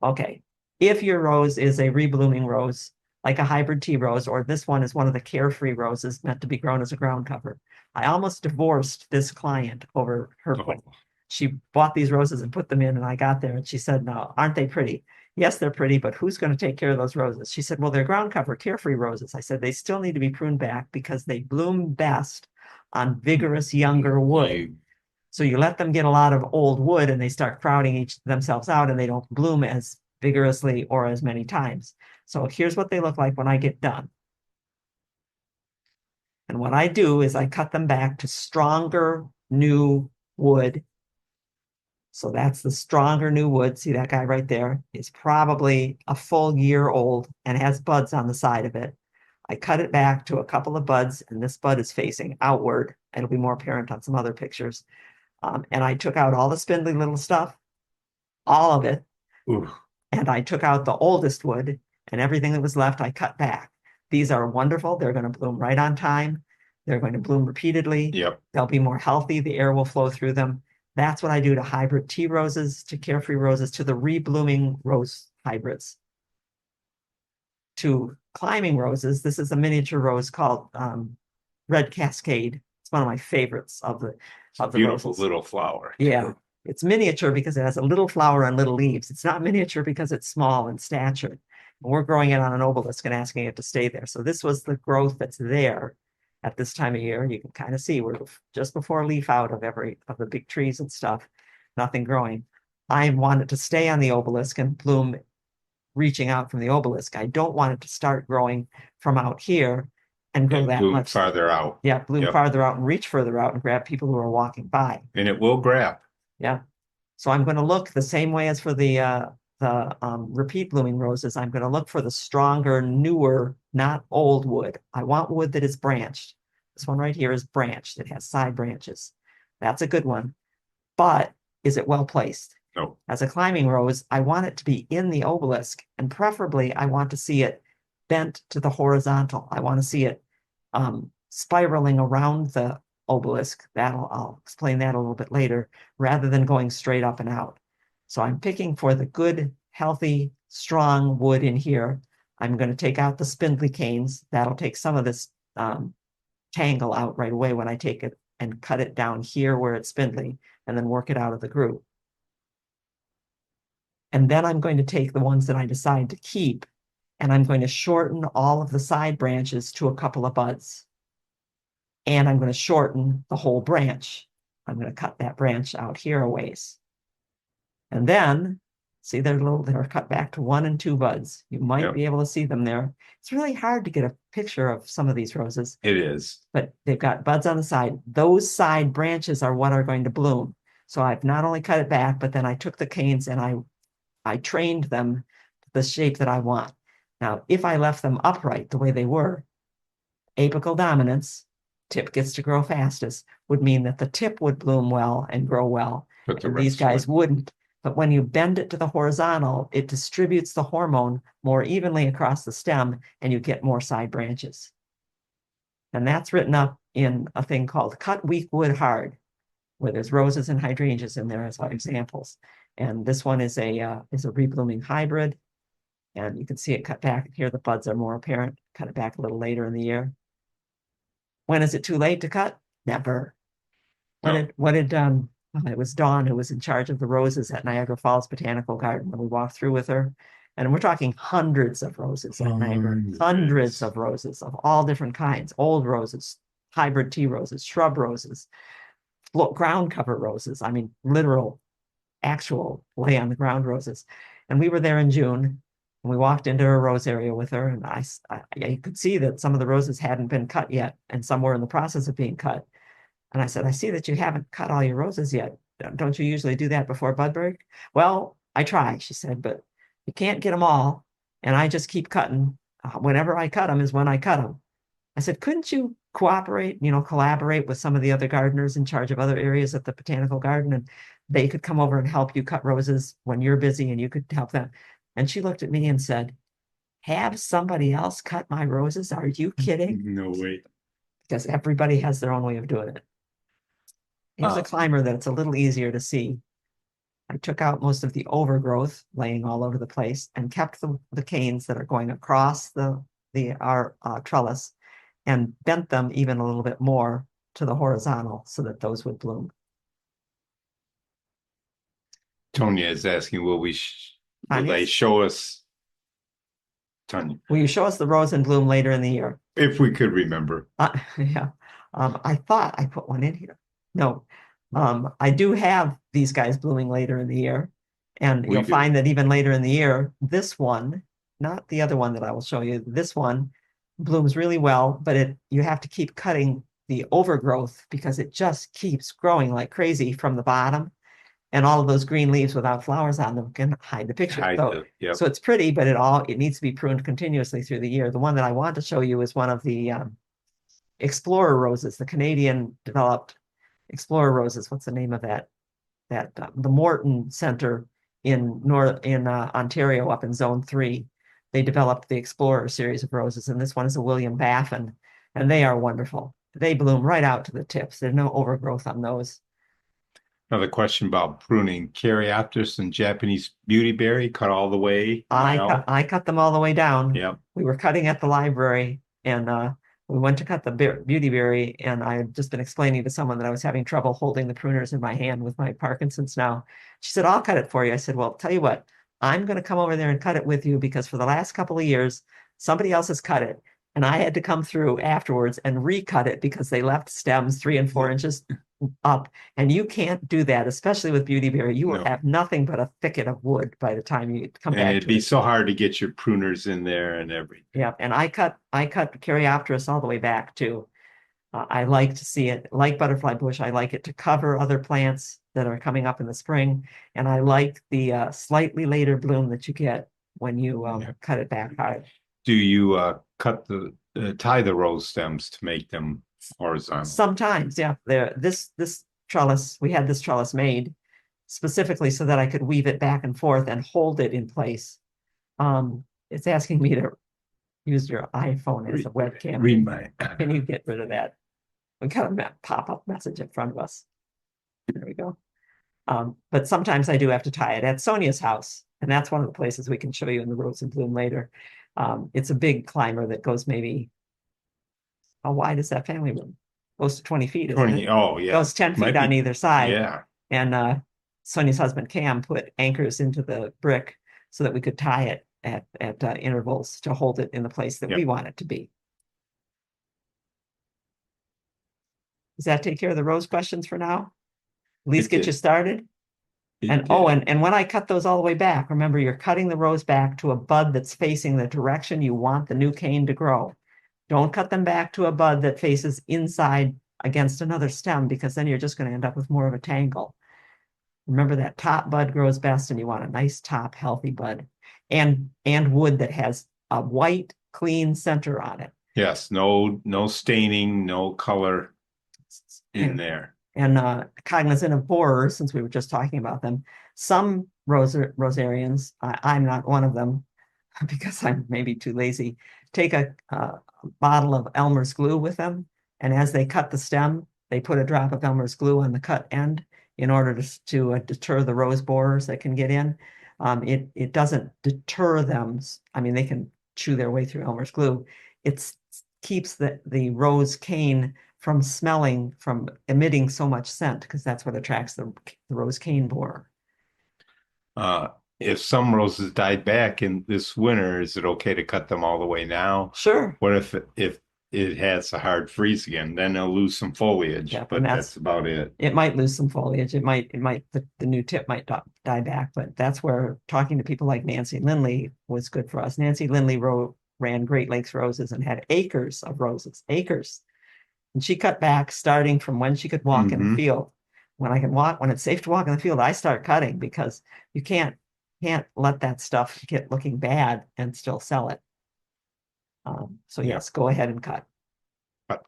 Okay. If your rose is a reblooming rose, like a hybrid tea rose, or this one is one of the carefree roses meant to be grown as a ground cover. I almost divorced this client over her. She bought these roses and put them in, and I got there and she said, no, aren't they pretty? Yes, they're pretty, but who's going to take care of those roses? She said, well, they're ground cover, carefree roses. I said, they still need to be pruned back because they bloom best on vigorous younger wood. So you let them get a lot of old wood and they start crowding themselves out and they don't bloom as vigorously or as many times. So here's what they look like when I get done. And what I do is I cut them back to stronger new wood. So that's the stronger new wood. See that guy right there is probably a full year old and has buds on the side of it. I cut it back to a couple of buds, and this bud is facing outward. It'll be more apparent on some other pictures. And I took out all the spindly little stuff, all of it. Ooh. And I took out the oldest wood, and everything that was left, I cut back. These are wonderful. They're going to bloom right on time. They're going to bloom repeatedly. Yep. They'll be more healthy. The air will flow through them. That's what I do to hybrid tea roses, to carefree roses, to the reblooming rose hybrids. To climbing roses, this is a miniature rose called Red Cascade. It's one of my favorites of the beautiful roses. Little flower. Yeah, it's miniature because it has a little flower and little leaves. It's not miniature because it's small in stature. And we're growing it on an obelisk and asking it to stay there. So this was the growth that's there at this time of year. You can kind of see we're just before leaf out of the big trees and stuff, nothing growing. I want it to stay on the obelisk and bloom reaching out from the obelisk. I don't want it to start growing from out here and grow that much farther out. Yeah, bloom farther out and reach further out and grab people who are walking by. And it will grab. Yeah. So I'm going to look the same way as for the repeat blooming roses. I'm going to look for the stronger, newer, not old wood. I want wood that is branched. This one right here is branched. It has side branches. That's a good one. But is it well placed? No. As a climbing rose, I want it to be in the obelisk, and preferably I want to see it bent to the horizontal. I want to see it spiraling around the obelisk. I'll explain that a little bit later, rather than going straight up and out. So I'm picking for the good, healthy, strong wood in here. I'm going to take out the spindly canes. That'll take some of this tangle out right away when I take it and cut it down here where it's spindly, and then work it out of the group. And then I'm going to take the ones that I decide to keep, and I'm going to shorten all of the side branches to a couple of buds. And I'm going to shorten the whole branch. I'm going to cut that branch out here a ways. And then, see, they're cut back to 1 and 2 buds. You might be able to see them there. It's really hard to get a picture of some of these roses. It is. But they've got buds on the side. Those side branches are what are going to bloom. So I've not only cut it back, but then I took the canes and I trained them to the shape that I want. Now, if I left them upright the way they were, apical dominance, tip gets to grow fastest, would mean that the tip would bloom well and grow well. And these guys wouldn't. But when you bend it to the horizontal, it distributes the hormone more evenly across the stem, and you get more side branches. And that's written up in a thing called Cut Weak Wood Hard, where there's roses and hydrangeas in there as examples. And this one is a reblooming hybrid. And you can see it cut back. Here the buds are more apparent. Cut it back a little later in the year. When is it too late to cut? Never. It was Dawn who was in charge of the roses at Niagara Falls Botanical Garden when we walked through with her. And we're talking hundreds of roses at Niagara. Hundreds of roses of all different kinds. Old roses, hybrid tea roses, shrub roses, ground cover roses. I mean, literal, actual lay on the ground roses. And we were there in June, and we walked into a rose area with her, and I could see that some of the roses hadn't been cut yet, and some were in the process of being cut. And I said, I see that you haven't cut all your roses yet. don't you usually do that before bud break? Well, I try, she said, but you can't get them all. And I just keep cutting. Whenever I cut them is when I cut them. I said, couldn't you cooperate, collaborate with some of the other gardeners in charge of other areas at the botanical garden, and they could come over and help you cut roses when you're busy and you could help them. And she looked at me and said, have somebody else cut my roses? Are you kidding? No way. Because everybody has their own way of doing it. Here's a climber that's a little easier to see. I took out most of the overgrowth laying all over the place and kept the canes that are going across our trellis and bent them even a little bit more to the horizontal so that those would bloom. Tonya is asking, will they show us, Tonya, will you show us the rose in bloom later in the year? if we could remember? Yeah. I thought I put one in here. No. I do have these guys blooming later in the year. And you'll find that even later in the year, this one, not the other one that I will show you, this one blooms really well, but you have to keep cutting the overgrowth because it just keeps growing like crazy from the bottom. And all of those green leaves without flowers on them can hide the picture. Yep. So it's pretty, but it needs to be pruned continuously through the year. The one that I want to show you is one of the Explorer roses, the Canadian developed Explorer roses. What's the name of that? The Morton Center in Ontario, up in Zone 3. They developed the Explorer series of roses, and this one is a William Baffin, and they are wonderful. They bloom right out to the tips. There's no overgrowth on those. Another question about pruning. Caryopteris and Japanese beautyberry cut all the way. I cut them all the way down. Yep. We were cutting at the library, and we went to cut the beautyberry, and I had just been explaining to someone that I was having trouble holding the pruners in my hand with my Parkinson's now. She said, I'll cut it for you. I said, well, tell you what, I'm going to come over there and cut it with you because for the last couple of years, somebody else has cut it. And I had to come through afterwards and recut it because they left stems 3 and 4 inches up. And you can't do that, especially with beautyberry. You will have nothing but a thicket of wood by the time you come back. And it'd be so hard to get your pruners in there and everything. Yeah, and I cut Caryopteris all the way back too. I like to see it, like butterfly bush, I like it to cover other plants that are coming up in the spring. And I like the slightly later bloom that you get when you cut it back hard. Do you tie the rose stems to make them horizontal? Sometimes, yeah. This trellis, we had this trellis made specifically so that I could weave it back and forth and hold it in place. It's asking me to use your iPhone as a webcam. Can you get rid of that? We got a pop-up message in front of us. There we go. But sometimes I do have to tie it at Sonia's house, and that's one of the places we can show you in the Rose in Bloom later. It's a big climber that goes maybe, how wide is that family room? Close to 20 feet. 20, oh yeah. Goes 10 feet on either side. Yeah. And Sonia's husband Cam put anchors into the brick so that we could tie it at intervals to hold it in the place that we want it to be. Does that take care of the rose questions for now? At least get you started? And when I cut those all the way back, remember you're cutting the rose back to a bud that's facing the direction you want the new cane to grow. Don't cut them back to a bud that faces inside against another stem, because then you're just going to end up with more of a tangle. Remember that top bud grows best, and you want a nice top healthy bud and wood that has a white clean center on it. Yes, no staining, no color in there. And cognizant of borers, since we were just talking about them, some rosarians, I'm not one of them because I'm maybe too lazy, take a bottle of Elmer's glue with them, and as they cut the stem, they put a drop of Elmer's glue on the cut end in order to deter the rose borers that can get in. It doesn't deter them. I mean, they can chew their way through Elmer's glue. It keeps the rose cane from emitting so much scent, because that's what attracts the rose cane borer. If some roses died back in this winter, is it okay to cut them all the way now? Sure. What if it has a hard freeze again? Then they'll lose some foliage, but that's about it. It might lose some foliage. The new tip might die back, but that's where talking to people like Nancy Lindley was good for us. Nancy Lindley ran Great Lakes Roses and had acres of roses, acres. And she cut back starting from when she could walk in the field. when I can walk, when it's safe to walk in the field, I start cutting because you can't let that stuff get looking bad and still sell it. So Yeah. yes, go ahead and cut.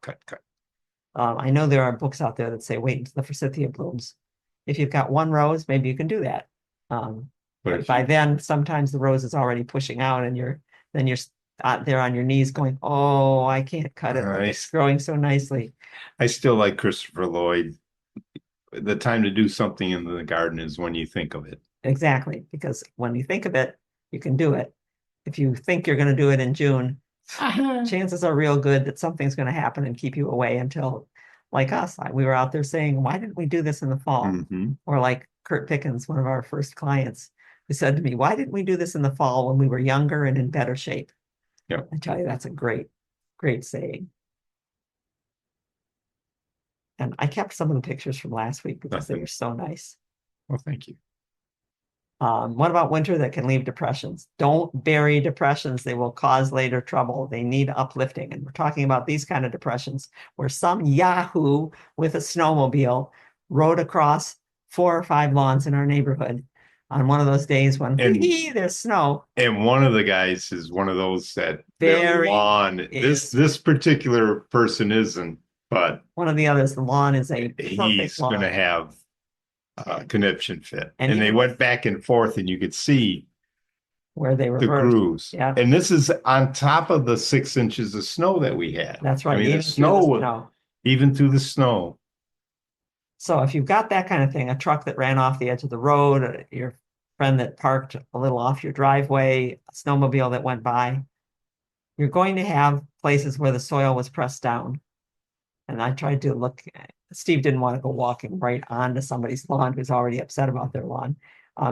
Cut. I know there are books out there that say wait until the forsythia blooms. If you've got one rose, maybe you can do that. But But by then, sometimes the rose is already pushing out, and you're there on your knees going, "Oh, I can't cut it. It's growing so nicely." I still like Christopher Lloyd. The time to do something in the garden is when you think of it. Exactly, because when you think of it, you can do it. If you think you're going to do it in June, chances are real good that something's going to happen and keep you away until, like us, we were out there saying, why didn't we do this in the fall? Mm-hmm. Or like Kurt Pickens, one of our first clients, who said to me, why didn't we do this in the fall when we were younger and in better shape? Yep. I tell you, that's a great, great saying. And I kept some of the pictures from last week because they were so nice. Well, thank you. What about winter that can leave depressions? Don't bury depressions. They will cause later trouble. They need uplifting. And we're talking about these kind of depressions where some yahoo with a snowmobile rode across 4 or 5 lawns in our neighborhood on one of those days when there's snow. And one of the guys is one of those that their lawn. This particular person isn't, but one of the others, the lawn is a he's lawn. Going to have conniption fit. And they went back and forth, and you could see where they were the grooves. Yeah. And this is on top of the 6 inches of snow that we had. That's right. I mean, even through the snow. So if you've got that kind of thing, a truck that ran off the edge of the road, your friend that parked a little off your driveway, a snowmobile that went by, you're going to have places where the soil was pressed down. And I tried to look, Steve didn't want to go walking right onto somebody's lawn who's already upset about their lawn.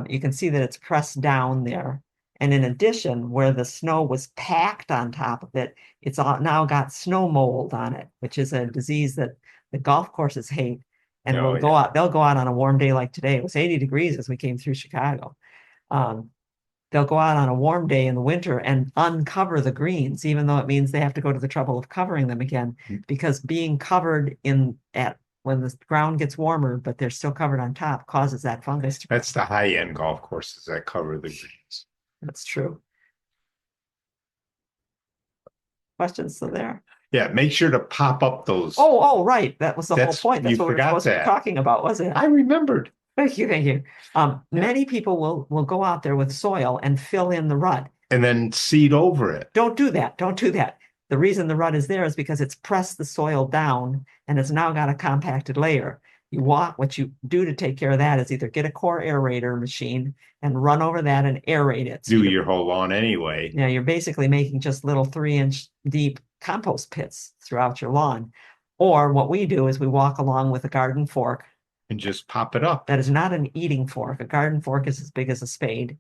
You can see that it's pressed down there. And in addition, where the snow was packed on top of it, it's now got snow mold on it, which is a disease that the golf courses hate. And they'll go out on a warm day like today. It was 80 degrees as we came through Chicago. They'll go out on a warm day in the winter and uncover the greens, even though it means they have to go to the trouble of covering them again, because being covered when the ground gets warmer, but they're still covered on top, causes that fungus to grow. That's the high-end golf courses that cover the greens. That's true. Questions still there? Yeah, make sure to pop up those. Oh, right. That was the whole point. That's what we were supposed to be talking about, wasn't it? I remembered. Thank you. Many people will go out there with soil and fill in the rut. And then seed over it. Don't do that. The reason the rut is there is because it's pressed the soil down and it's now got a compacted layer. What you do to take care of that is either get a core aerator machine and run over that and aerate it. Do your whole lawn anyway. Yeah, you're basically making just little 3-inch deep compost pits throughout your lawn. Or what we do is we walk along with a garden fork. And just pop it up. That is not an eating fork. A garden fork is as big as a spade.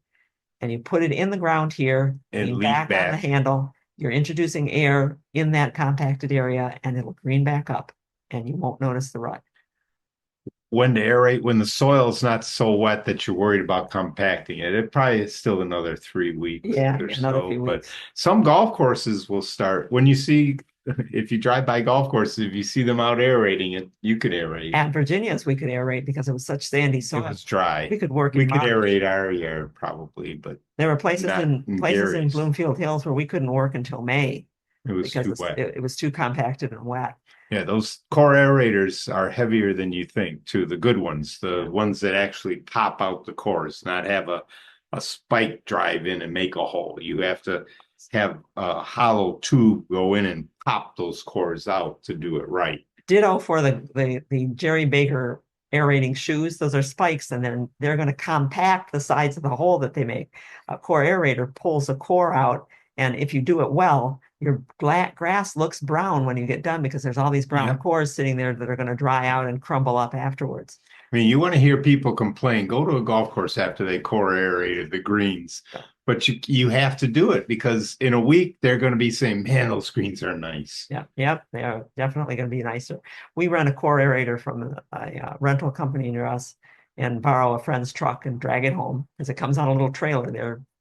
And you put it in the ground here, and back on the handle. You're introducing air in that compacted area, and it'll green back up, and you won't notice the rut. When to aerate, when the soil's not so wet that you're worried about compacting it. It probably is still another 3 weeks. Yeah, another few weeks. But some golf courses will start when you see. If you drive by golf courses, if you see them out aerating it, you could aerate. At Virginia's, we could aerate because it was such sandy soil. It was dry. We could work. We could aerate our yard probably, but there were places in Bloomfield Hills where we couldn't work until May. It was too wet. It was too compacted and wet. Yeah, those core aerators are heavier than you think, too. The good ones, the ones that actually pop out the cores, not have a spike drive in and make a hole. You have to have a hollow tube go in and pop those cores out to do it right. Ditto for the Jerry Baker aerating shoes. Those are spikes, and then they're going to compact the sides of the hole that they make. A core aerator pulls a core out, and if you do it well, your grass looks brown when you get done because there's all these brown cores sitting there that are going to dry out and crumble up afterwards. I mean, you want to hear people complain, go to a golf course after they core aerated the greens. But you have to do it because in a week they're going to be saying, man, those greens are nice. Yep, they are definitely going to be nicer. We rent a core aerator from a rental company near us and borrow a friend's truck and drag it home because it comes on a little trailer.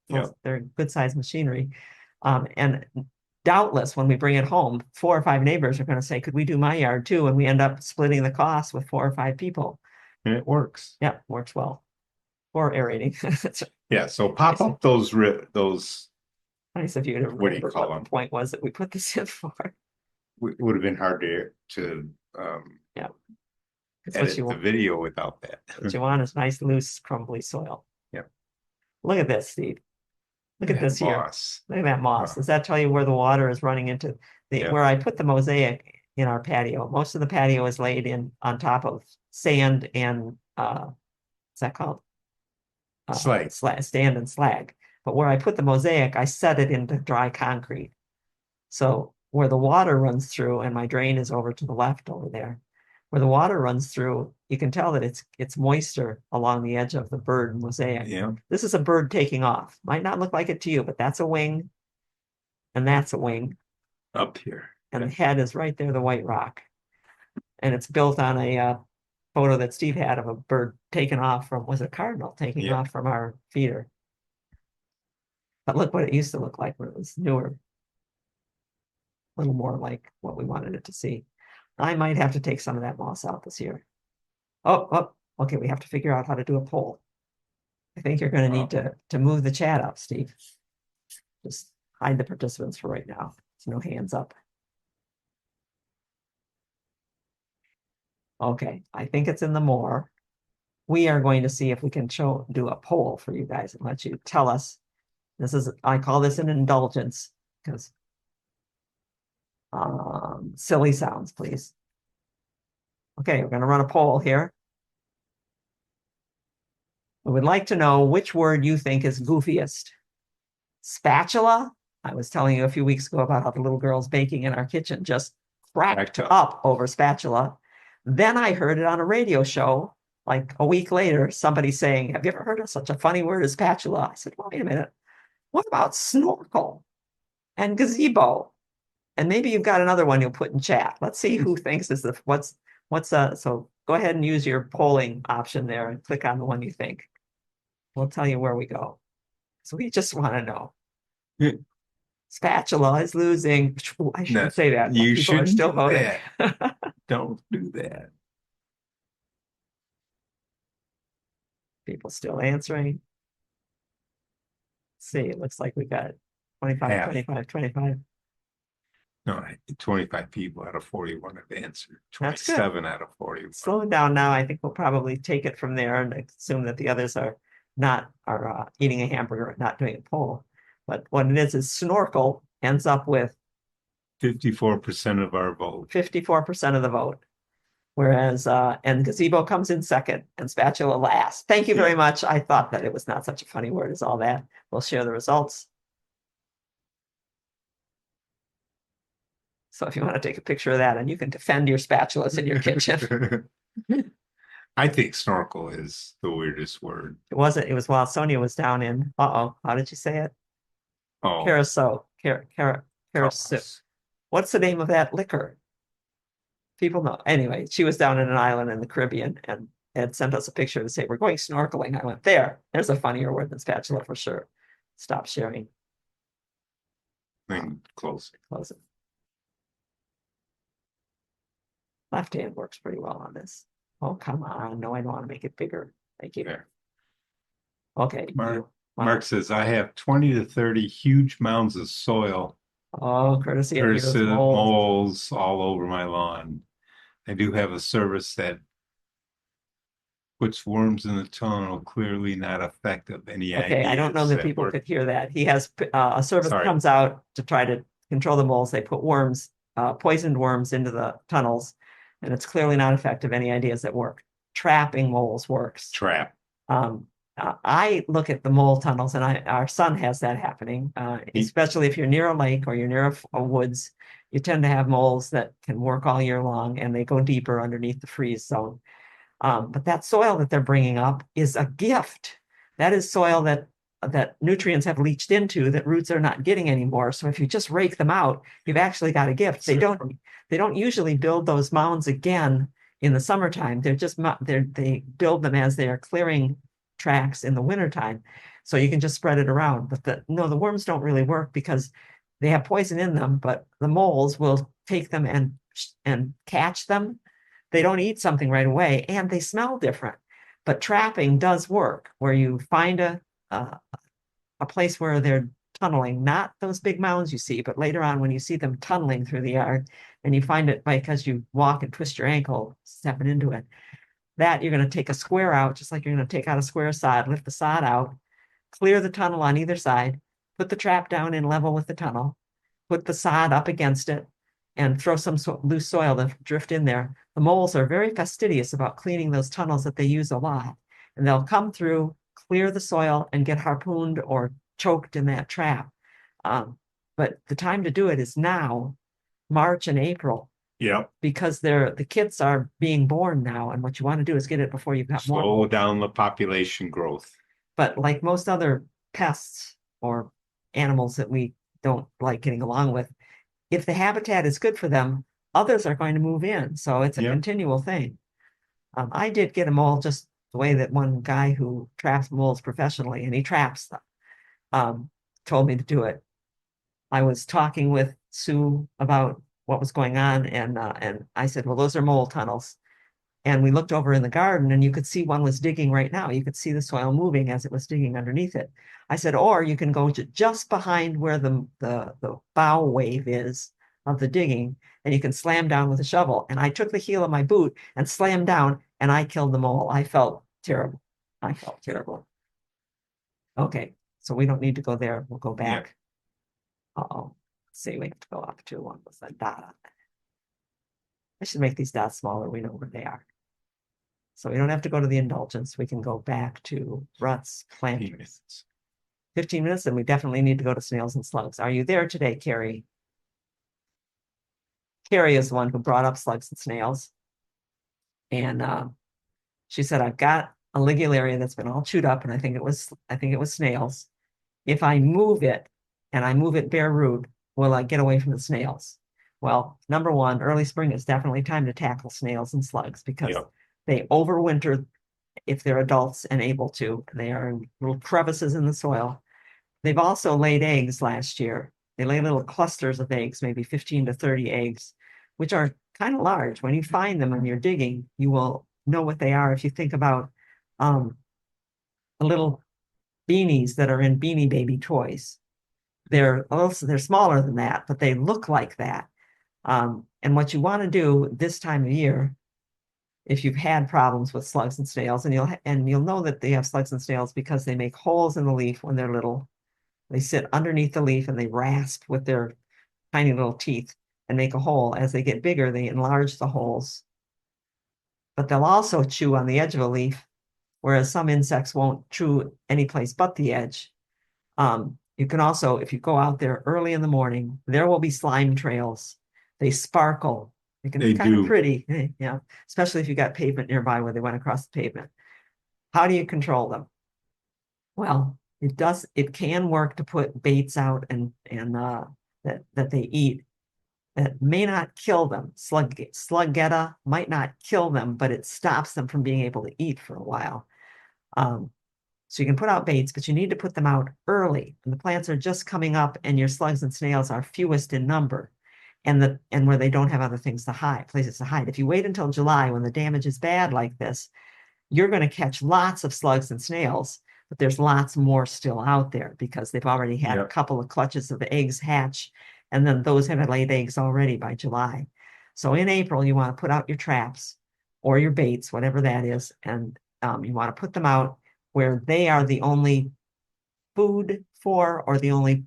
They're good sized machinery. And doubtless when we bring it home, 4 or 5 neighbors are going to say, could we do my yard too? And we end up splitting the cost with 4 or 5 people. and it works. Yeah, works well. Or aerating. It's Yeah, so pop up those, nice of you to what do you remember call what them? the point was that we put this in for. Would have been hard to Yeah, it's what you edit the want. video without that. What you want is nice, loose, crumbly soil. Yep. Look at this, Steve. Look at That this here. moss. Look at that moss. Does that tell you where the water is running into Yeah. where I put the mosaic in our patio? Most of the patio is laid in on top of sand and what's that called? Slag. Sand and slag. But where I put the mosaic, I set it into dry concrete. So where the water runs through, and my drain is over to the left over there, where the water runs through, you can tell that it's moister along the edge of the bird mosaic. Yeah. This is a bird taking off. Might not look like it to you, but that's a wing, and that's a wing, Up here. and the head is right there, the white rock. And it's built on a photo that Steve had of a bird taking off from, was it a cardinal taking Yeah. off from our feeder. But look what it used to look like when it was newer. A little more like what we wanted it to see. I might have to take some of that moss out this year. Oh, okay, we have to figure out how to do a poll. I think you're going to need to move the chat up, Steve. Just hide the participants for right now. There's no hands up. Okay, I think it's in the more. We are going to see if we can do a poll for you guys and let you tell us. I call this an indulgence because silly sounds, please. Okay, we're going to run a poll here. We would like to know which word you think is goofiest. Spatula. I was telling you a few weeks ago about how the little girls baking in our kitchen just cracked up over spatula. Then I heard it on a radio show, like a week later, somebody saying, have you ever heard of such a funny word as spatula? I said, well, wait a minute. What about snorkel and gazebo? And maybe you've got another one you'll put in chat. Let's see who thinks is so go ahead and use your polling option there and click on the one you think. We'll tell you where we go. So we just want to know. Spatula is losing. I shouldn't say that. You People are still voting. Don't do that. People still answering. Let's see, it looks like we got 25, Half. 25, 25. No, 25 people out of 41 have answered. 27 out of 41. Slowing down now. I think we'll probably take it from there and assume that the others are eating a hamburger and not doing a poll. But what it is snorkel ends up with 54% of our vote. 54% of the vote. Whereas, and gazebo comes in second and spatula last. Thank you very much. I thought that it was not such a funny word as all that. We'll share the results. So if you want to take a picture of that and you can defend your spatulas in your kitchen. I think snorkel is the weirdest word. It wasn't. It was while Sonia was down in, how did you say it? Oh. Carousel. Carousel. What's the name of that liquor? People know. Anyway, she was down in an island in the Caribbean and had sent us a picture to say, we're going snorkeling. I went, there's a funnier word than spatula for sure. Stop sharing. Then close it. Left hand works pretty well on this. Oh, come on. No, I don't want to make it bigger. Thank you. There. Okay. Mark says, I have 20 to 30 huge mounds of soil. Oh, courtesy of moles all over my lawn. I do have a service that puts worms in the tunnel, clearly not effective. Any ideas? Okay, I don't know that people could hear that. He has a service that comes out to try to control the moles. They put worms, poisoned worms into the tunnels, and it's clearly not effective. Any ideas that work? Trapping moles works. Trap. I look at the mole tunnels, and our son has that happening, especially if you're near a lake or you're near a woods. You tend to have moles that can work all year long, and they go deeper underneath the freeze zone. But that soil that they're bringing up is a gift. That is soil that nutrients have leached into that roots are not getting anymore. So if you just rake them out, you've actually got a gift. They don't usually build those mounds again in the summertime. They build them as they are clearing tracks in the wintertime. So you can just spread it around. But the worms don't really work because they have poison in them, but the moles will take them and catch them. they don't eat something right away and they smell different. But trapping does work, where you find a place where they're tunneling, not those big mounds you see, but later on when you see them tunneling through the yard and you find it because you walk and twist your ankle stepping into it, that you're going to take a square out, just like you're going to take out a square sod, lift the sod out, clear the tunnel on either side, put the trap down in level with the tunnel, put the sod up against it, and throw some loose soil to drift in there. The moles are very fastidious about cleaning those tunnels that they use a lot. And they'll come through, clear the soil, and get harpooned or choked in that trap. But the time to do it is now, March and April, Yep. because the kits are being born now. And what you want to do is get it before you've got more. Slow down the population growth. But like most other pests or animals that we don't like getting along with, if the habitat is good for them, others are going to move in. So it's a Yep. continual thing. I did get a mole just the way that one guy who traps moles professionally, and he traps them, told me to do it. I was talking with Sue about what was going on, and I said, well, those are mole tunnels. And we looked over in the garden and you could see one was digging right now. You could see the soil moving as it was digging underneath it. I said, or you can go to just behind where the bow wave is of the digging, and you can slam down with a shovel. And I took the heel of my boot and slammed down, and I killed the mole. I felt terrible. I felt terrible. Okay, so we don't need to go there. We'll go back. Uh-oh. Let's see, we have to go up to one with a dot on it. I should make these dots smaller. We know where they are. So we don't have to go to the indulgence. We can go back to ruts, 15 planters. minutes. 15 minutes, and we definitely need to go to snails and slugs. Are you there today, Carrie? Carrie is the one who brought up slugs and snails. And she said, I've got a ligularia that's been all chewed up, and I think it was snails. If I move it and I move it bare root, will I get away from the snails? Well, number one, early spring is definitely time to tackle snails and slugs because they overwinter if they're adults and able to. They are in little crevices in the soil. They've also laid eggs last year. They lay little clusters of eggs, maybe 15 to 30 eggs, which are kind of large. When you find them and you're digging, you will know what they are. If you think about the little beanies that are in Beanie Baby toys, they're smaller than that, but they look like that. And what you want to do this time of year, if you've had problems with slugs and snails, and you'll know that they have slugs and snails because they make holes in the leaf when they're little. They sit underneath the leaf and they rasp with their tiny little teeth and make a hole. As they get bigger, they enlarge the holes. But they'll also chew on the edge of a leaf, whereas some insects won't chew any place but the edge. You can also, if you go out there early in the morning, there will be slime trails. They sparkle. They can be kind of pretty, yeah, especially if you got pavement nearby where they went across the pavement. How do you control them? Well, it can work to put baits out and that they eat that may not kill them. Slugetta might not kill them, but it stops them from being able to eat for a while. So you can put out baits, but you need to put them out early. And the plants are just coming up and your slugs and snails are fewest in number and where they don't have other things to hide, places to hide. If you wait until July when the damage is bad like this, you're going to catch lots of slugs and snails, but there's lots more still out there because they've already had a couple of clutches of eggs hatch, and then those have laid eggs already by July. So in April, you want to put out your traps or your baits, whatever that is, and you want to put them out where they are the only food for or the only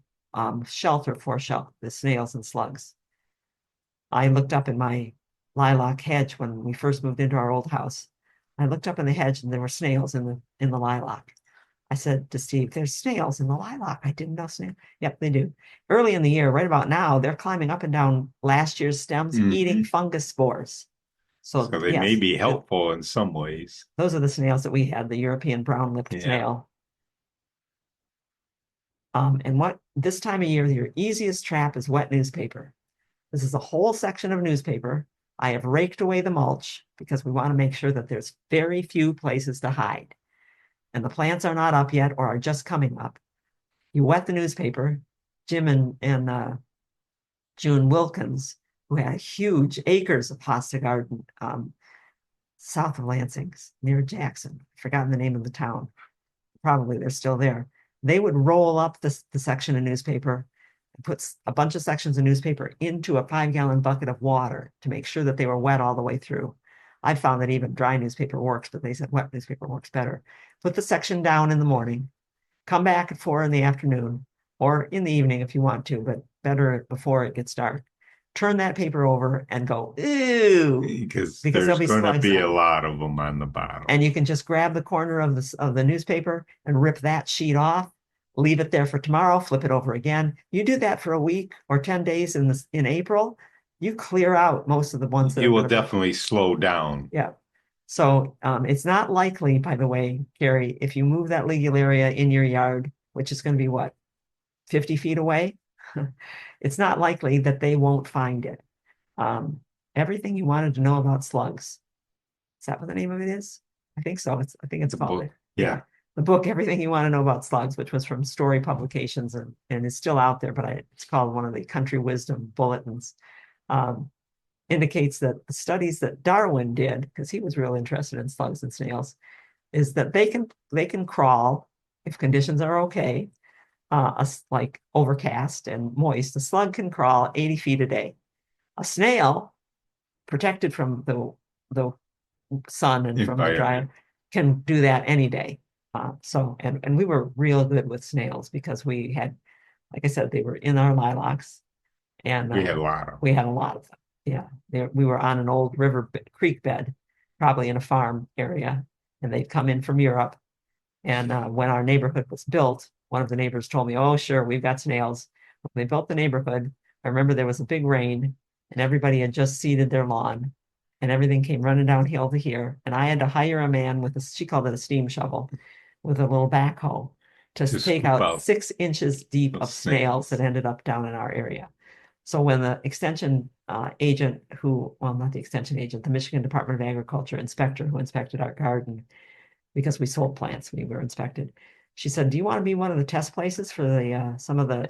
shelter for the snails and slugs. I looked up in my lilac hedge when we first moved into our old house. I looked up in the hedge and there were snails in the lilac. I said to Steve, there's snails in the lilac. I didn't know snails. Yep, they do. Early in the year, right about now, they're climbing up and down last year's stems, eating fungus spores. So they may be helpful in some ways. Those are the snails that we had, the European brown-lipped snail. And what this time of year, your easiest trap is wet newspaper. This is a whole section of newspaper. I have raked away the mulch because we want to make sure that there's very few places to hide. And the plants are not up yet or are just coming up. You wet the newspaper. Jim and June Wilkins, who had huge acres of hosta garden, south of Lansing, near Jackson. I've forgotten the name of the town. Probably they're still there. They would roll up the section of newspaper and put a bunch of sections of newspaper into a 5-gallon bucket of water to make sure that they were wet all the way through. I found that even dry newspaper works, but they said wet newspaper works better. Put the section down in the morning, come back at 4 in the afternoon, or in the evening if you want to, but better before it gets dark. Turn that paper over and go, ew, Because there'll there's be going to slugs be on a it. lot of them on the bottom. And you can just grab the corner of the newspaper and rip that sheet off, leave it there for tomorrow, flip it over again. You do that for a week or 10 days in April, you clear out most of the ones that You are will gonna be- definitely slow down. Yeah. So it's not likely, by the way, Carrie, if you move that legal area in your yard, which is going to be what, 50 feet away, it's not likely that they won't find it. Everything you wanted to know about slugs. Is that what the name of it is? I think so. I think it's The called book. it. Yeah. The book, Everything You Want to Know About Slugs, which was from Story Publications and is still out there, but it's called one of the Country Wisdom Bulletins. Indicates that the studies that Darwin did, because he was real interested in slugs and snails, is that they can crawl if conditions are okay, like overcast and moist. A slug can crawl 80 feet a day. A snail, protected from the sun and from the dry, can do that any day. And we were real good with snails because we had, like I said, they were in our lilacs, and We had a lot of them. we had a lot of them. Yeah, we were on an old creek bed, probably in a farm area, and they'd come in from Europe. And when our neighborhood was built, one of the neighbors told me, "Oh, sure, we've got snails." When they built the neighborhood, I remember there was a big rain, and everybody had just seeded their lawn, and everything came running downhill to here. And I had to hire a man with she called it a steam shovel, with a little backhoe to take out 6 inches deep of snails that ended up down in our area. So when the extension agent not the extension agent, the Michigan Department of Agriculture inspector who inspected our garden, because we sold plants when we were inspected, she said, "Do you want to be one of the test places for the some of the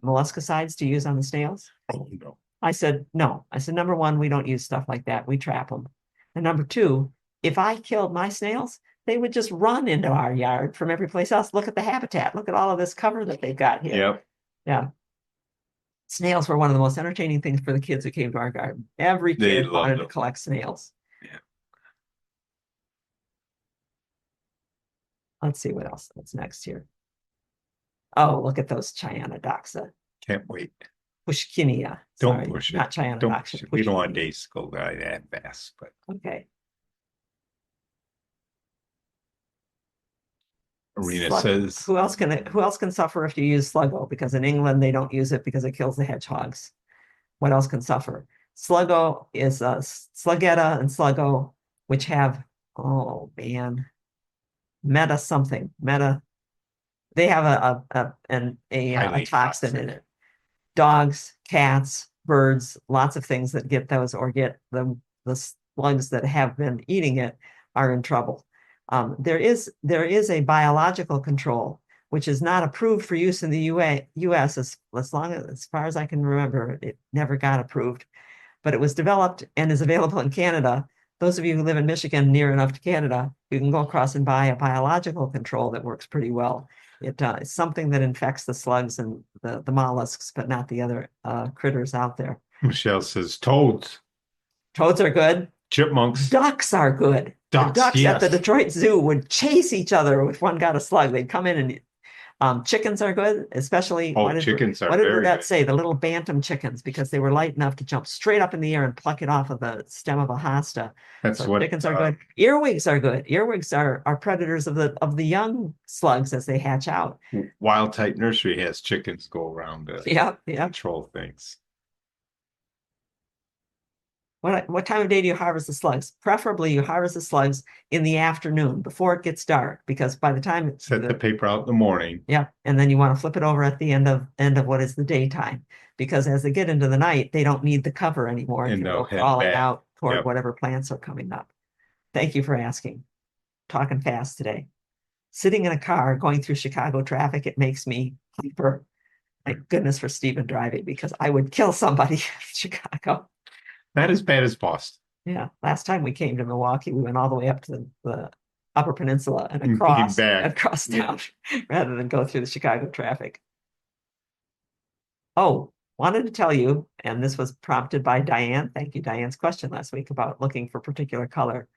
molluscicides to use on the snails?" Oh, no. I said, "No." I said, "Number one, we don't use stuff like that. We trap them. And number two, if I killed my snails, they would just run into our yard from every place else. Look at the habitat. Look at all of this cover that they've got here." Yep. Yeah. Snails were one of the most entertaining things for the kids who came to our garden. Every kid wanted to collect snails. Yeah. Let's see what's next here. Oh, look at those Chyannodoxa. Can't wait. Pushkinia. Don't push it. Not Chyannodoxa. We don't want days to go by that fast, but okay. Arena says, who else can suffer if you use Sluggo? Because in England they don't use it because it kills the hedgehogs. What else can suffer? Sluggo is Slugetta and Sluggo, which have, oh man, meta something. They have a toxin in it. Dogs, cats, birds, lots of things that get those or get the slugs that have been eating it are in trouble. There is a biological control which is not approved for use in the U.S. as far as I can remember. It never got approved, but it was developed and is available in Canada. Those of you who live in Michigan near enough to Canada, you can go across and buy a biological control that works pretty well. It's something that infects the slugs and the mollusks, but not the other critters out there. Michelle says, toads. Toads are good. Chipmunks. Ducks are good. The ducks yes. at the Detroit Zoo would chase each other if one got a slug. They'd come in and chickens are good, especially chickens are what did very that good. say? The little bantam chickens, because they were light enough to jump straight up in the air and pluck it off of the stem of a hosta. Chickens are good. Earwigs are good. Earwigs are predators of the young slugs as they hatch out. Wild Type Nursery has chickens go around to control things. What time of day do you harvest the slugs? Preferably you harvest the slugs in the afternoon before it gets dark, because by the time set the paper out in the morning. Yeah, and then you want to flip it over at the end of what is the daytime, because as they get into the night, they don't need the cover anymore and can go crawling out toward whatever plants are coming up. Thank you for asking. Talking fast today. Sitting in a car going through Chicago traffic, it makes me hyper. Thank goodness for Stephen driving, because I would kill somebody in Chicago. Not as bad as Boston. Yeah, last time we came to Milwaukee, we went all the way up to the Upper Peninsula and And came back. across Yeah. town rather than go through the Chicago traffic. Oh, wanted to tell you, and this was prompted by Diane. Thank you, Diane's question last week about looking for particular color.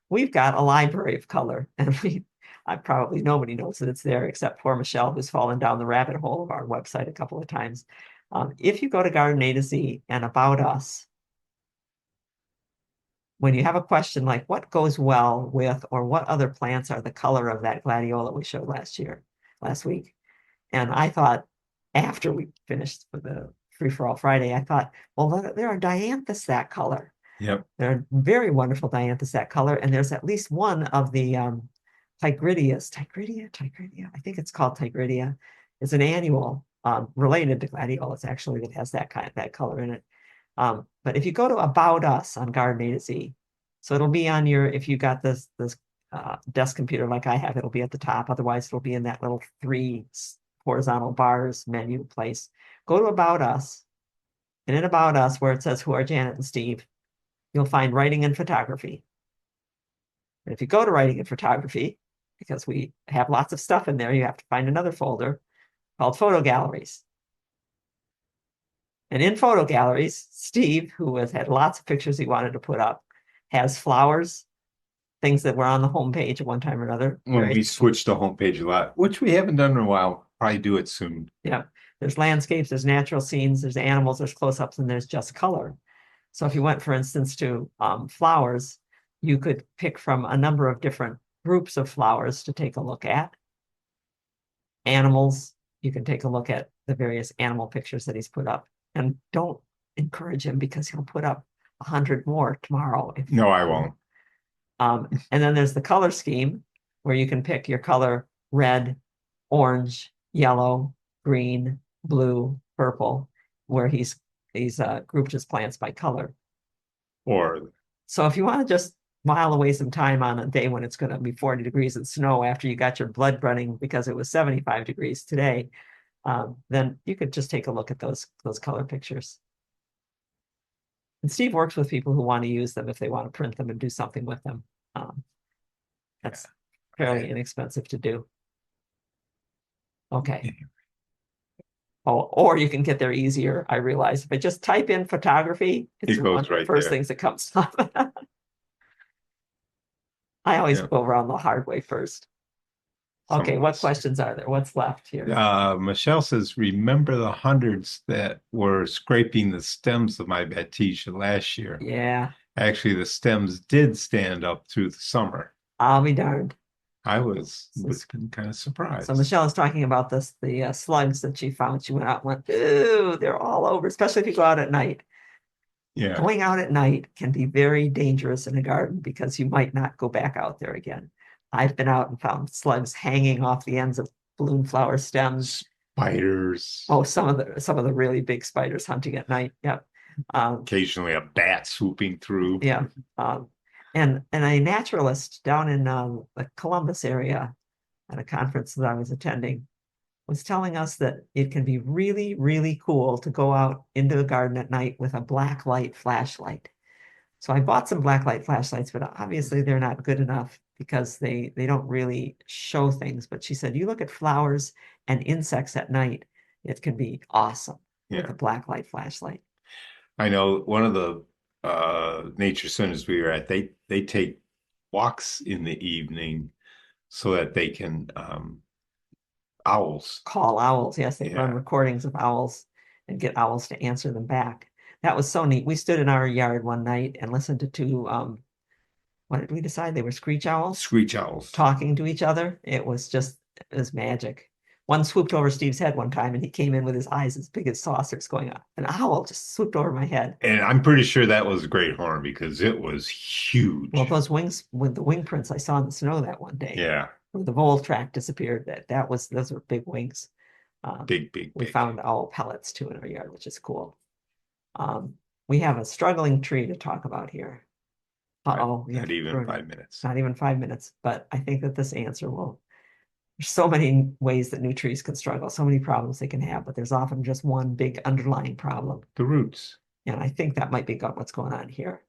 We've got a library of color, and I probably nobody knows that it's there except for Michelle, who's fallen down the rabbit hole of our website a couple of times. If you go to Garden A to Z and About Us, when you have a question like what goes well with, or what other plants are the color of that gladiola we showed last week. And I thought after we finished with the Free4All Friday, I thought, well, there are dianthus that color. Yep. They're very wonderful dianthus that color. And there's at least one of the Tigridia, I think it's called Tigridia. It's an annual related to gladiolas actually that has that color in it. But if you go to About Us on Garden A to Z, so it'll be on your, if you got this desk computer like I have, it'll be at the top. Otherwise, it'll be in that little three horizontal bars menu place. Go to About Us, and in About Us, where it says who are Janet and Steve, you'll find writing and photography. And if you go to writing and photography, because we have lots of stuff in there, you have to find another folder called photo galleries. And in photo galleries, Steve, who has had lots of pictures he wanted to put up, has flowers, things that were on the homepage at one time or another. When we switched the homepage a lot, which we haven't done in a while, probably do it soon. Yeah. There's landscapes, there's natural scenes, there's animals, there's close-ups, and there's just color. So if you went, for instance, to flowers, you could pick from a number of different groups of flowers to take a look at. Animals, you can take a look at the various animal pictures that he's put up. And don't encourage him because he'll put up 100 more tomorrow. No, I won't. And then there's the color scheme where you can pick your color: red, orange, yellow, green, blue, purple, where he's grouped his plants by color. Or so if you want to just while away some time on a day when it's going to be 40 degrees and snow after you got your blood running because it was 75 degrees today, then you could just take a look at those color pictures. And Steve works with people who want to use them if they want to print them and do something with them. That's fairly inexpensive to do. Okay. Oh, or you can get there easier, I realize. If I just type in photography, it's one of the first things that comes up. I always go around the hard way first. Okay, what questions are there? What's left here? Michelle says, remember the hundreds that were scraping the stems of my Batesia last year? Yeah. Actually, the stems did stand up through the summer. I'll be darned. I was kind of surprised. So Michelle is talking about the slugs that she found. She went out and went, ooh, they're all over, especially if you go out at night. Yeah. Going out at night can be very dangerous in a garden because you might not go back out there again. I've been out and found slugs hanging off the ends of balloon flower stems. Spiders. Oh, some of the really big spiders hunting at night. Yep. Occasionally a bat swooping through. Yeah. And a naturalist down in the Columbus area at a conference that I was attending was telling us that it can be really, really cool to go out into a garden at night with a black light flashlight. So I bought some black light flashlights, but obviously they're not good enough because they don't really show things. But she said, you look at flowers and insects at night, it can be awesome with a black light flashlight. I know one of the nature centers we were at, they take walks in the evening so that they can call owls. Yes, they run recordings of owls and get owls to answer them back. That was so neat. We stood in our yard one night and listened to two what did we decide? They were screech owls? Screech owls. Talking to each other. It was magic. One swooped over Steve's head one time and he came in with his eyes as big as saucers going up. An owl just swooped over my head. And I'm pretty sure that was a great horn because it was huge. Well, those wings, with the wing prints I saw in the snow that one day. Yeah. Where the vole track disappeared. Those were big wings. Big. We found owl pellets too in our yard, which is cool. We have a struggling tree to talk about here. Uh-oh. Not even 5 minutes. Not even 5 minutes. But I think that this answer will. There's so many ways that new trees can struggle, so many problems they can have, but there's often just one big underlying problem. The roots. And I think that might be what's going on here.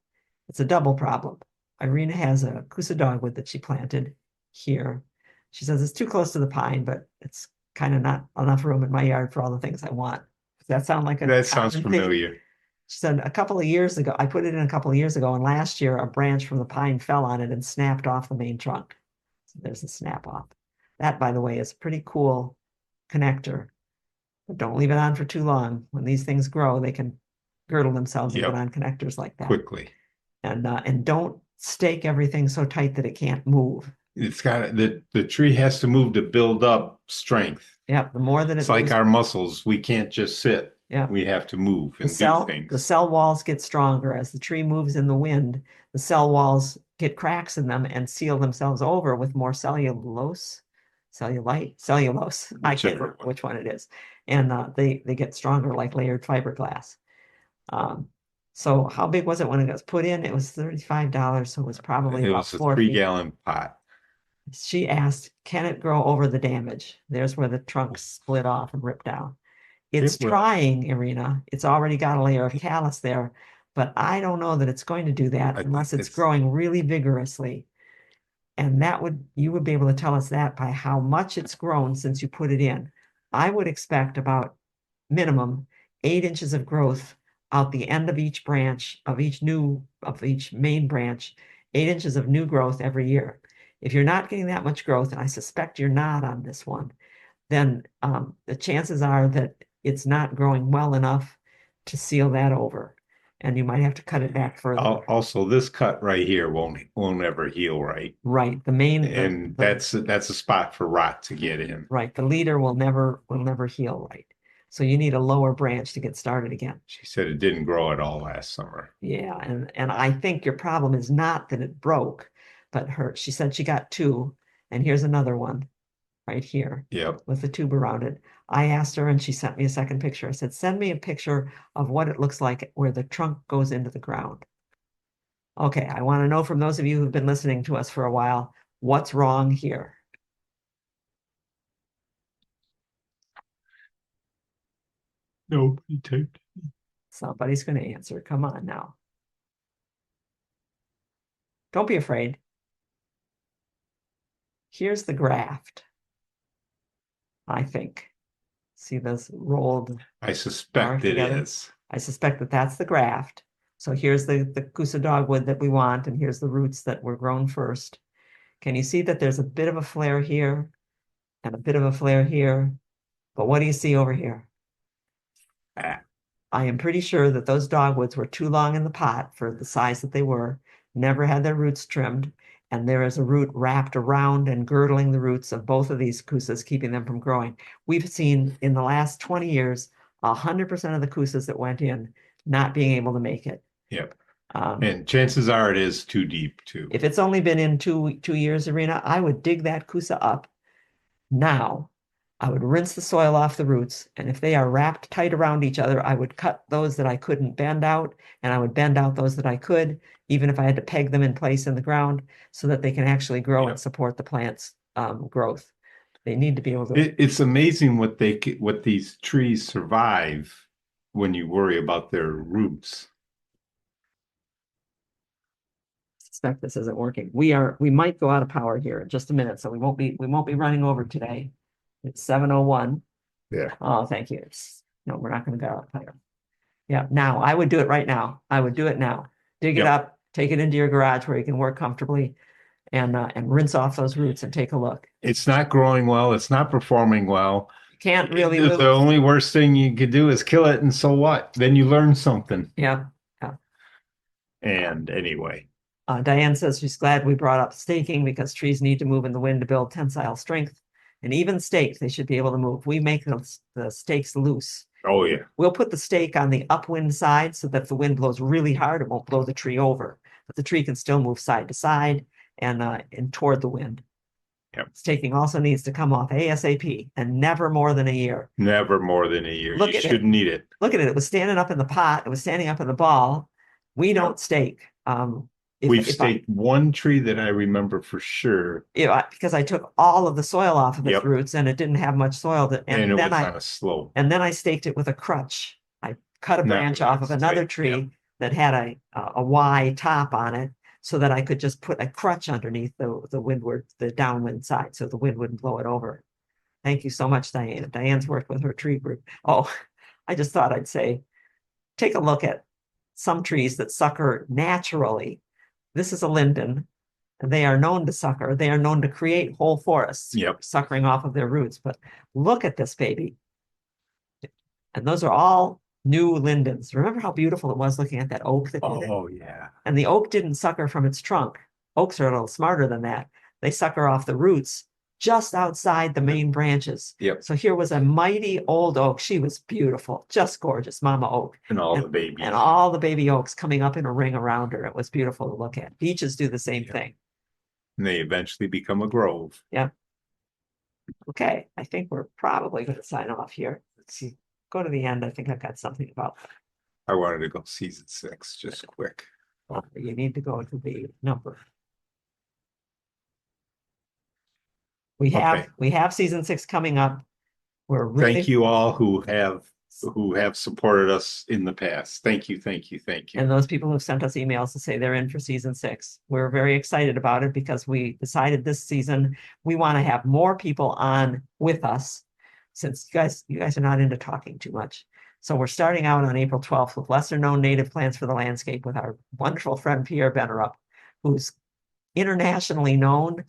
It's a double problem. Irina has a Kusa dogwood that she planted here. She says it's too close to the pine, but it's kind of not enough room in my yard for all the things I want. Does that sound like a That sounds common thing? familiar. She said a couple of years ago, I put it in a couple of years ago, and last year a branch from the pine fell on it and snapped off the main trunk. So there's a snap off. That, by the way, is a pretty cool connector. But don't leave it on for too long. When these things grow, they can girdle themselves and Yep. get on connectors like that. Quickly. And don't stake everything so tight that it can't move. It's got the tree has to move to build up strength. Yeah, the more that It's it like moves, our muscles. We can't just sit. yeah, We have to move the and do cell things. walls get stronger as the tree moves in the wind. The cell walls get cracks in them and seal themselves over with more cellulose. I can't Whichever remember one. which one it is, and they get stronger like layered fiberglass. So how big was it when it was put in? It was $35, so it was probably It about was a 4 feet. 3-gallon pot. She asked, can it grow over the damage? There's where the trunk split off and ripped down. It's It will. trying, Irina. It's already got a layer of callus there, but I don't know that it's going to do that unless it's growing really vigorously. And you would be able to tell us that by how much it's grown since you put it in. I would expect about minimum 8 inches of growth out the end of each branch of each main branch, 8 inches of new growth every year. If you're not getting that much growth, and I suspect you're not on this one, then the chances are that it's not growing well enough to seal that over. And you might have to cut it back further. Also, this cut right here won't ever heal right. Right. And that's a spot for rot to get in. Right. The leader will never heal right. So you need a lower branch to get started again. She said it didn't grow at all last summer. Yeah, and I think your problem is not that it broke, but she said she got 2, and here's another one right here. Yep. With the tube around it. I asked her and she sent me a second picture. I said, send me a picture of what it looks like where the trunk goes into the ground. Okay, I want to know from those of you who've been listening to us for a while, what's wrong here? Nobody taped. Somebody's going to answer. Come on now. Don't be afraid. Here's the graft, I think. See those rolled? I suspect it is. I suspect that that's the graft. So here's the Kusa dogwood that we want, and here's the roots that were grown first. Can you see that there's a bit of a flare here and a bit of a flare here? But what do you see over here? I am pretty sure that those dogwoods were too long in the pot for the size that they were, never had their roots trimmed, and there is a root wrapped around and girdling the roots of both of these kusas, keeping them from growing. We've seen in the last 20 years, 100% of the kusas that went in not being able to make it. Yep. And chances are it is too deep too. If it's only been in two years, Irina, I would dig that kusa up now. I would rinse the soil off the roots, and if they are wrapped tight around each other, I would cut those that I couldn't bend out, and I would bend out those that I could, even if I had to peg them in place in the ground so that they can actually grow and support the plant's growth. They need to be able to. It's amazing what these trees survive when you worry about their roots. Suspect this isn't working. We might go out of power here in just a minute, so we won't be running over today. It's 7:01. Yeah. Oh, thank you. No, we're not going to go out of power. Yeah, now I would do it right now. I would do it now. Dig it up, take it into your garage where you can work comfortably, and rinse off those roots and take a look. It's not growing well. It's not performing well. Can't really. The only worst thing you could do is kill it, and so what? Then you learn something. Yeah. And anyway. Diane says she's glad we brought up staking because trees need to move in the wind to build tensile strength. And even staked, they should be able to move. We make the stakes loose. Oh, yeah. We'll put the stake on the upwind side so that if the wind blows really hard, it won't blow the tree over. But the tree can still move side to side and toward the wind. Yep. Staking also needs to come off ASAP and never more than a year. Never more than a year. You shouldn't need it. Look at it. It was standing up in the pot. It was standing up in the ball. We don't stake. We've staked one tree that I remember for sure. Because I took all of the soil off of its roots and it didn't have much soil. And it was on a slope. And then I staked it with a crutch. I cut a branch off of another tree, that had a Y top on it so that I could just put a crutch underneath the downwind side so the wind wouldn't blow it over. Thank you so much, Diane. Diane's worked with her tree group. Oh, I just thought I'd say, take a look at some trees that sucker naturally. This is a linden, and they are known to sucker. They are known to create whole forests, Yep. suckering off of their roots. But look at this baby. And those are all new lindens. Remember how beautiful it was looking at that oak that did it? Oh, yeah. And the oak didn't sucker from its trunk. Oaks are a little smarter than that. They sucker off the roots just outside the main branches. Yep. So here was a mighty old oak. She was beautiful, just gorgeous, Mama Oak. And all the babies. And all the baby oaks coming up in a ring around her. It was beautiful to look at. Beeches do the same thing. And they eventually become a grove. Yeah. Okay, I think we're probably going to sign off here. Let's see. Go to the end. I think I've got something about I wanted to go season 6, just quick. you need to go to the number. We have season 6 coming up. We're really Thank you all who have supported us in the past. Thank you, thank you, thank you. and those people who've sent us emails to say they're in for season 6. We're very excited about it because we decided this season we want to have more people on with us since you guys are not into talking too much. So we're starting out on April 12th with lesser known native plants for the landscape with our wonderful friend Pierre Bennerup, who's internationally known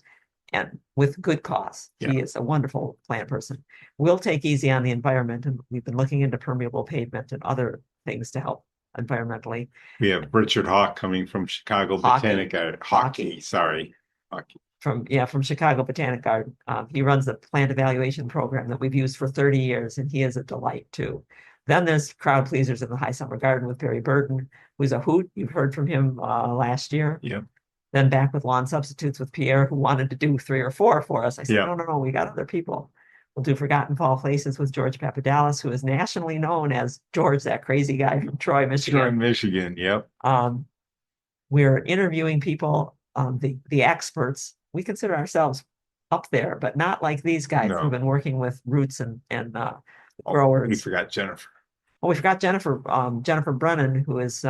and with good cause. Yeah. He is a wonderful plant person. We'll take easy on the environment, and we've been looking into permeable pavement and other things to help environmentally. We have Richard Hawk coming from Chicago Botanic Garden. Hockey, sorry. Hockey. From Chicago Botanic Garden. He runs the plant evaluation program that we've used for 30 years, and he is a delight too. Then there's crowd pleasers in the High Summer Garden with Barry Burton, who's a hoot. You've heard from him last year. Yep. Then back with lawn substitutes with Pierre, who wanted to do 3 or 4 for us. I said, Yeah. no, we got other people. We'll do Forgotten Fall Places with George Papadallis, who is nationally known as George, that crazy guy from Troy, Michigan. Troy, Michigan, yep. We're interviewing people, the experts. We consider ourselves up there, but not like these guys No. who've been working with roots and growers. We forgot Jennifer. Oh, we forgot Jennifer, Jennifer Brennan, who is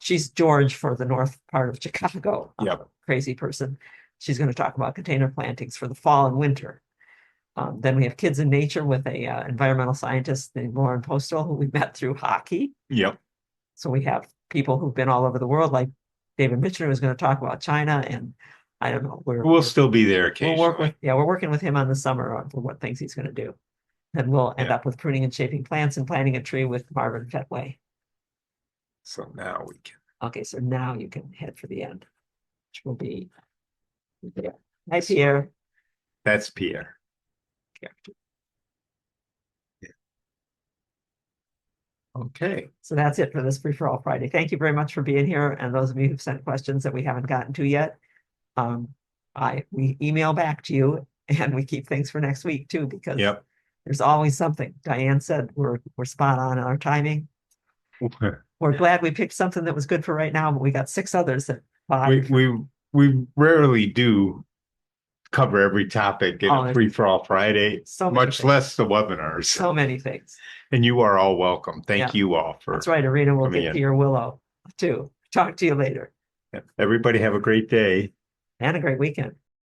she's George for the north part of Chicago. Yep. Crazy person. She's going to talk about container plantings for the fall and winter. Then we have Kids in Nature with a environmental scientist named Lauren Postal, who we met through hockey. Yep. So we have people who've been all over the world, like David Mitchell, who's going to talk about China, and I don't know. We'll still be there occasionally. We're working with him on the summer for what things he's going to do. And we'll end up with pruning and shaping plants and planting a tree with Marvin Fetway. So now we can. Okay, so now you can head for the end, which will be there. Hi, Pierre. That's Pierre. Yeah. Okay. So that's it for this Free for All Friday. Thank you very much for being here. And those of you who've sent questions that we haven't gotten to yet, we email back to you, and we keep things for next week too, because there's always something. Diane said we're spot on our timing. We're glad we picked something that was good for right now, but we got 6 others that we rarely do cover every topic in a Free for All Friday, much less the webinars. So many things. And you are all welcome. Thank you all for. That's right. Arena will get Pierre Willow too. Talk to you later. Everybody have a great day and a great weekend.